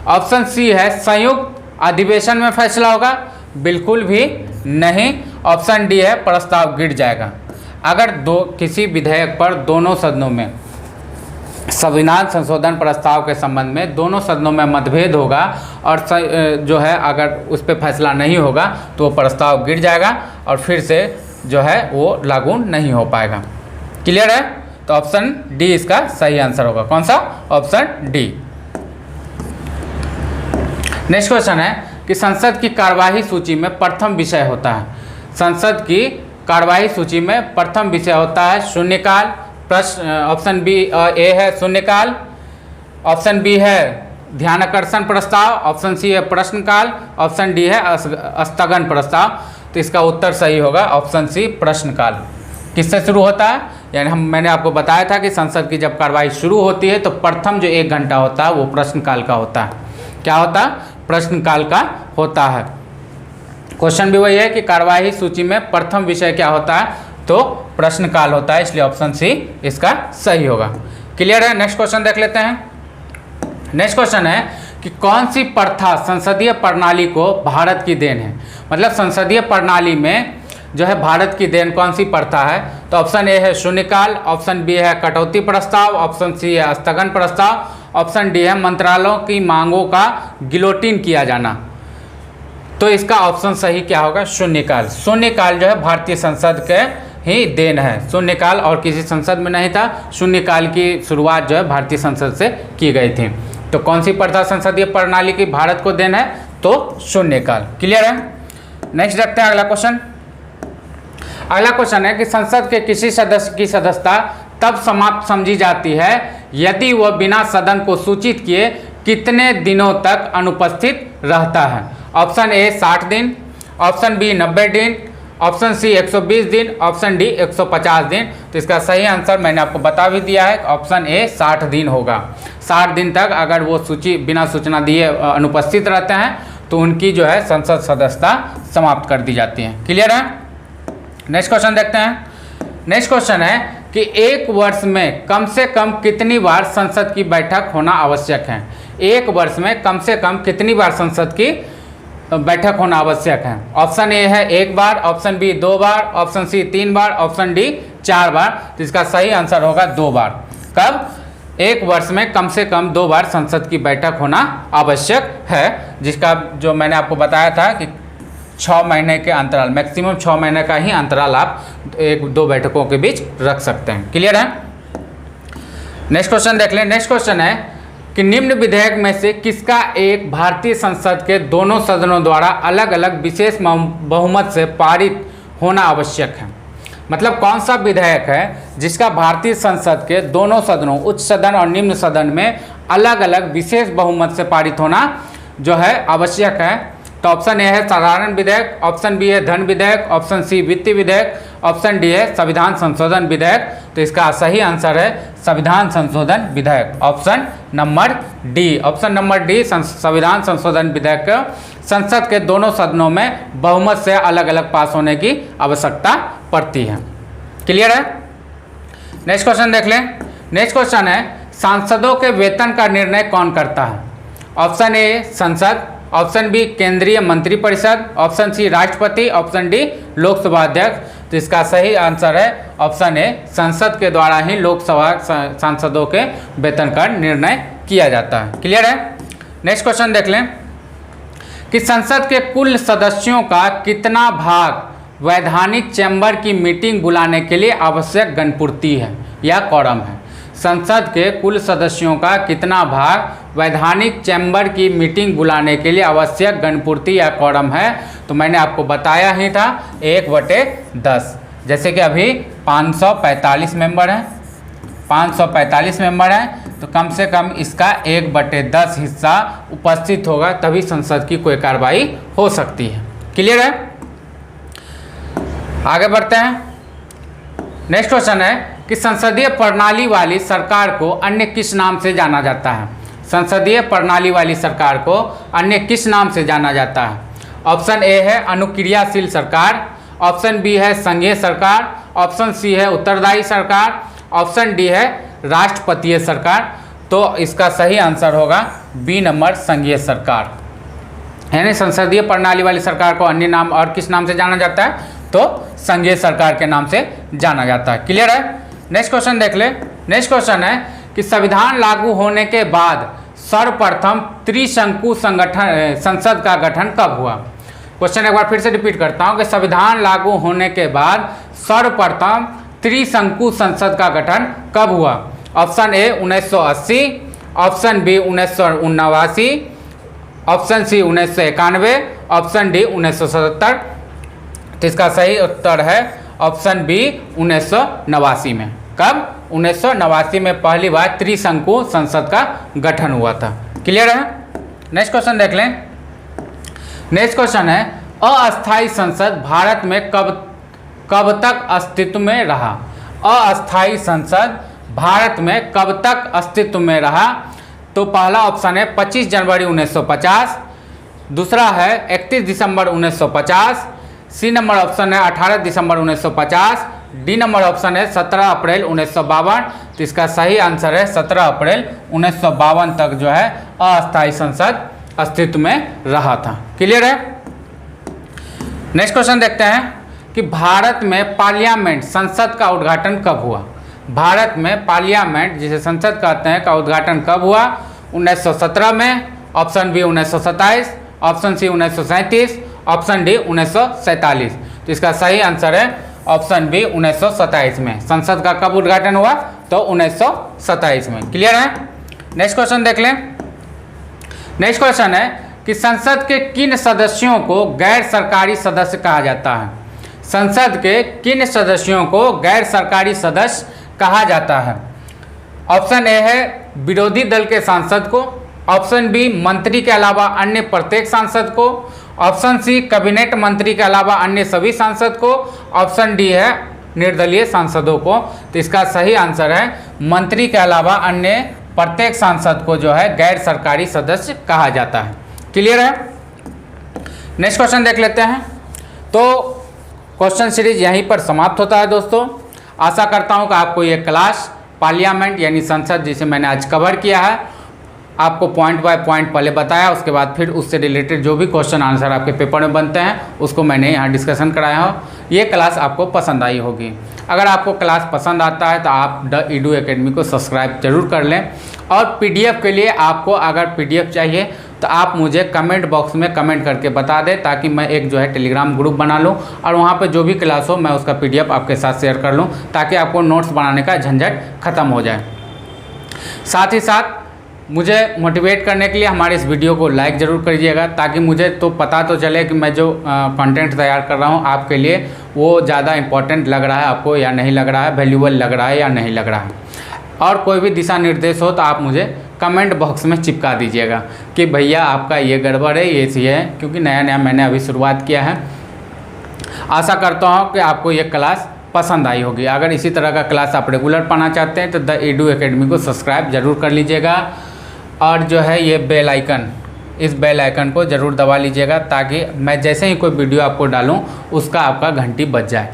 ऑप्शन सी है संयुक्त अधिवेशन में फैसला होगा, बिल्कुल भी नहीं। ऑप्शन डी है प्रस्ताव गिर जाएगा। अगर किसी विधेयक पर दोनों सदनों में संविधान संशोधन प्रस्ताव के संबंध में दोनों सदनों में मतभेद होगा और जो है अगर उस पर फैसला नहीं होगा तो वो प्रस्ताव गिर जाएगा और फिर से जो है वो लागू नहीं हो पाएगा। क्लियर है? तो ऑप्शन डी इसका सही आंसर होगा। कौन सा? Option D. नेक्स्ट क्वेश्चन है कि संसद की कार्यवाही सूची में प्रथम विषय होता है। संसद की कार्यवाही सूची में प्रथम विषय होता है शून्यकाल। प्रश्न ऑप्शन बी ए है शून्यकाल, ऑप्शन बी है ध्यानाकर्षण प्रस्ताव, ऑप्शन सी है प्रश्नकाल, ऑप्शन डी है स्थगन प्रस्ताव। तो इसका उत्तर सही होगा ऑप्शन सी प्रश्नकाल। किससे शुरू होता है? यानी मैंने आपको बताया था कि संसद की जब कार्रवाई शुरू होती है तो प्रथम जो 1 घंटा होता है वो प्रश्नकाल का होता है। क्या होता है? प्रश्नकाल का होता है। क्वेश्चन भी वही है कि कार्यवाही सूची में प्रथम विषय क्या होता है? तो प्रश्नकाल होता है, इसलिए ऑप्शन सी इसका सही होगा। क्लियर है? नेक्स्ट क्वेश्चन देख लेते हैं। नेक्स्ट क्वेश्चन है कि कौन सी प्रथा संसदीय प्रणाली को भारत की देन है। मतलब संसदीय प्रणाली में जो है भारत की देन कौन सी प्रथा है। तो ऑप्शन ए है शून्यकाल, ऑप्शन बी है कटौती प्रस्ताव, ऑप्शन सी है स्थगन प्रस्ताव, ऑप्शन डी है मंत्रालयों की मांगों का गिलोटिन किया जाना। तो इसका ऑप्शन सही क्या होगा? शून्यकाल। शून्यकाल जो है भारतीय संसद के ही देन है। शून्यकाल और किसी संसद में नहीं था, शून्यकाल की शुरुआत जो है भारतीय संसद से की गई थी। तो कौन सी प्रथा संसदीय प्रणाली की भारत को देन है? तो शून्यकाल। क्लियर है? नेक्स्ट देखते हैं अगला क्वेश्चन। अगला क्वेश्चन है कि संसद के किसी सदस्य की सदस्यता तब समाप्त समझी जाती है यदि वह बिना सदन को सूचित किए कितने दिनों तक अनुपस्थित रहता है। ऑप्शन ए 60 दिन, ऑप्शन बी 90 दिन, ऑप्शन सी 120 दिन, ऑप्शन डी 150 दिन। तो इसका सही आंसर मैंने आपको बता भी दिया है, ऑप्शन ए 60 दिन होगा। 60 दिन तक अगर वो बिना सूचना दिए अनुपस्थित रहते हैं तो उनकी जो है संसद सदस्यता समाप्त कर दी जाती है। क्लियर है? नेक्स्ट क्वेश्चन देखते हैं। नेक्स्ट क्वेश्चन है कि एक वर्ष में कम से कम कितनी बार संसद की बैठक होना आवश्यक है। एक वर्ष में कम से कम कितनी बार संसद की बैठक होना आवश्यक है। ऑप्शन ए है 1 बार, ऑप्शन बी 2 बार, ऑप्शन सी 3 बार, ऑप्शन डी 4 बार। तो इसका सही आंसर होगा 2 बार। कब? एक वर्ष में कम से कम 2 बार संसद की बैठक होना आवश्यक है, जिसका जो मैंने आपको बताया था कि 6 महीने के अंतराल, मैक्सिमम 6 महीने का ही अंतराल आप 1-2 बैठकों के बीच रख सकते हैं। क्लियर है? नेक्स्ट क्वेश्चन देख लें। नेक्स्ट क्वेश्चन है कि निम्न विधेयक में से किसका एक भारतीय संसद के दोनों सदनों द्वारा अलग अलग विशेष बहुमत से पारित होना आवश्यक है। मतलब कौन सा विधेयक है जिसका भारतीय संसद के दोनों सदनों, उच्च सदन और निम्न सदन में अलग अलग विशेष बहुमत से पारित होना जो है आवश्यक है। तो ऑप्शन ए है साधारण विधेयक, ऑप्शन बी है धन विधेयक, ऑप्शन सी वित्तीय विधेयक, ऑप्शन डी है संविधान संशोधन विधेयक। तो इसका सही आंसर है संविधान संशोधन विधेयक, option number D. Option number D संविधान संशोधन विधेयक संसद के दोनों सदनों में बहुमत से अलग अलग पास होने की आवश्यकता पड़ती है। क्लियर है? नेक्स्ट क्वेश्चन देख लें। नेक्स्ट क्वेश्चन है सांसदों के वेतन का निर्णय कौन करता है। ऑप्शन ए संसद, ऑप्शन बी केंद्रीय मंत्रिपरिषद, ऑप्शन सी राष्ट्रपति, ऑप्शन डी लोकसभा अध्यक्ष। तो इसका सही आंसर है ऑप्शन ए संसद के द्वारा ही लोकसभा सांसदों के वेतन का निर्णय किया जाता है। क्लियर है? नेक्स्ट क्वेश्चन देख लें कि संसद के कुल सदस्यों का कितना भाग वैधानिक चैम्बर की मीटिंग बुलाने के लिए आवश्यक गणपूर्ति है या कॉरम है। संसद के कुल सदस्यों का कितना भाग वैधानिक चैम्बर की मीटिंग बुलाने के लिए आवश्यक गणपूर्ति या कॉरम है। तो मैंने आपको बताया ही था 1/10। जैसे कि अभी 545 मेंबर हैं, 545 मेंबर हैं, तो कम से कम इसका 1/10 हिस्सा उपस्थित होगा, तभी संसद की कोई कार्रवाई हो सकती है। क्लियर है? आगे बढ़ते हैं। नेक्स्ट क्वेश्चन है कि संसदीय प्रणाली वाली सरकार को अन्य किस नाम से जाना जाता है। संसदीय प्रणाली वाली सरकार को अन्य किस नाम से जाना जाता है। ऑप्शन ए है अनुक्रियाशील सरकार, ऑप्शन बी है संघीय सरकार, ऑप्शन सी है उत्तरदायी सरकार, ऑप्शन डी है राष्ट्रपतीय सरकार। तो इसका सही आंसर होगा बी नंबर संघीय सरकार। यानी संसदीय प्रणाली वाली सरकार को अन्य नाम और किस नाम से जाना जाता है, तो संघीय सरकार के नाम से जाना जाता है। क्लियर है? नेक्स्ट क्वेश्चन देख ले। नेक्स्ट क्वेश्चन है कि संविधान लागू होने के बाद सर्वप्रथम त्रिशंकु संसद का गठन कब हुआ। क्वेश्चन एक बार फिर से रिपीट करता हूं कि संविधान लागू होने के बाद सर्वप्रथम त्रिशंकु संसद का गठन कब हुआ। Option A 1980, option B 1979, option C 1991, option D 1977। तो इसका सही उत्तर है ऑप्शन बी 1989 में। कब? 1989 में पहली बार त्रिशंकु संसद का गठन हुआ था। क्लियर है? नेक्स्ट क्वेश्चन देख लें। नेक्स्ट क्वेश्चन है अस्थायी संसद भारत में कब तक अस्तित्व में रहा। अस्थायी संसद भारत में कब तक अस्तित्व में रहा। तो पहला ऑप्शन है 25 जनवरी 1950, दूसरा है 31 दिसंबर 1950, सी नंबर ऑप्शन है 18 दिसंबर 1950, डी नंबर ऑप्शन है 17 अप्रैल 1952। तो इसका सही आंसर है 17 अप्रैल 1952 तक जो है अस्थायी संसद अस्तित्व में रहा था। क्लियर है। नेक्स्ट क्वेश्चन देखते हैं कि भारत में पार्लियामेंट संसद का उद्घाटन कब हुआ। भारत में पार्लियामेंट जिसे संसद कहते हैं का उद्घाटन कब हुआ। 1917 में, option B 1927, option C 1937, option D 1947। तो इसका सही आंसर है ऑप्शन बी 1927 में। संसद का कब उद्घाटन हुआ तो 1927 में। क्लियर है। नेक्स्ट क्वेश्चन देख लें। नेक्स्ट क्वेश्चन है कि संसद के किन सदस्यों को गैर सरकारी सदस्य कहा जाता है। संसद के किन सदस्यों को गैर सरकारी सदस्य कहा जाता है। ऑप्शन ए है विरोधी दल के सांसद को, ऑप्शन बी मंत्री के अलावा अन्य प्रत्येक सांसद को, ऑप्शन सी कैबिनेट मंत्री के अलावा अन्य सभी सांसद को, ऑप्शन डी है निर्दलीय सांसदों को। तो इसका सही आंसर है मंत्री के अलावा अन्य प्रत्येक सांसद को जो है गैर सरकारी सदस्य कहा जाता है। क्लियर है। नेक्स्ट क्वेश्चन देख लेते हैं। तो क्वेश्चन सीरीज यहीं पर समाप्त होता है दोस्तों। आशा करता हूं कि आपको ये क्लास पार्लियामेंट यानी संसद जिसे मैंने आज कवर किया है, आपको पॉइंट बाय पॉइंट पहले बताया, उसके बाद फिर उससे रिलेटेड जो भी क्वेश्चन आंसर आपके पेपर में बनते हैं उसको मैंने यहाँ डिस्कशन कराया हो। ये क्लास आपको पसंद आई होगी। अगर आपको क्लास पसंद आता है तो आप द ईडू एकेडमी को सब्सक्राइब जरूर कर लें। और पीडीएफ के लिए आपको अगर पीडीएफ चाहिए तो आप मुझे कमेंट बॉक्स में कमेंट करके बता दें, ताकि मैं एक जो है टेलीग्राम ग्रुप बना लूँ और वहाँ पे जो भी क्लास हो मैं उसका पीडीएफ आपके साथ शेयर कर लूँ, ताकि आपको नोट्स बनाने का झंझट खत्म हो जाए। साथ ही साथ मुझे मोटिवेट करने के लिए हमारे इस वीडियो को लाइक ज़रूर करिएगा, ताकि मुझे तो पता तो चले कि मैं जो कंटेंट तैयार कर रहा हूँ आपके लिए वो ज़्यादा इम्पोर्टेंट लग रहा है आपको या नहीं लग रहा है, वैल्यूबल लग रहा है या नहीं लग रहा है। और कोई भी दिशा निर्देश हो तो आप मुझे कमेंट बॉक्स में चिपका दीजिएगा कि भैया आपका ये गड़बड़ है, ये सही है, क्योंकि नया नया मैंने अभी शुरुआत किया है। आशा करता हूँ कि आपको ये क्लास पसंद आई होगी। अगर इसी तरह का क्लास आप रेगुलर पाना चाहते हैं तो द ईडू एकेडमी को सब्सक्राइब जरूर कर लीजिएगा। और जो है ये बेल आइकन, इस बेल आइकन को ज़रूर दबा लीजिएगा, ताकि मैं जैसे ही कोई वीडियो आपको डालूँ उसका आपका घंटी बज जाए।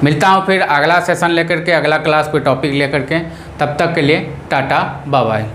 मिलता हूँ फिर अगला सेशन लेकर के, अगला क्लास कोई टॉपिक लेकर के। तब तक के लिए टाटा बाय बाय।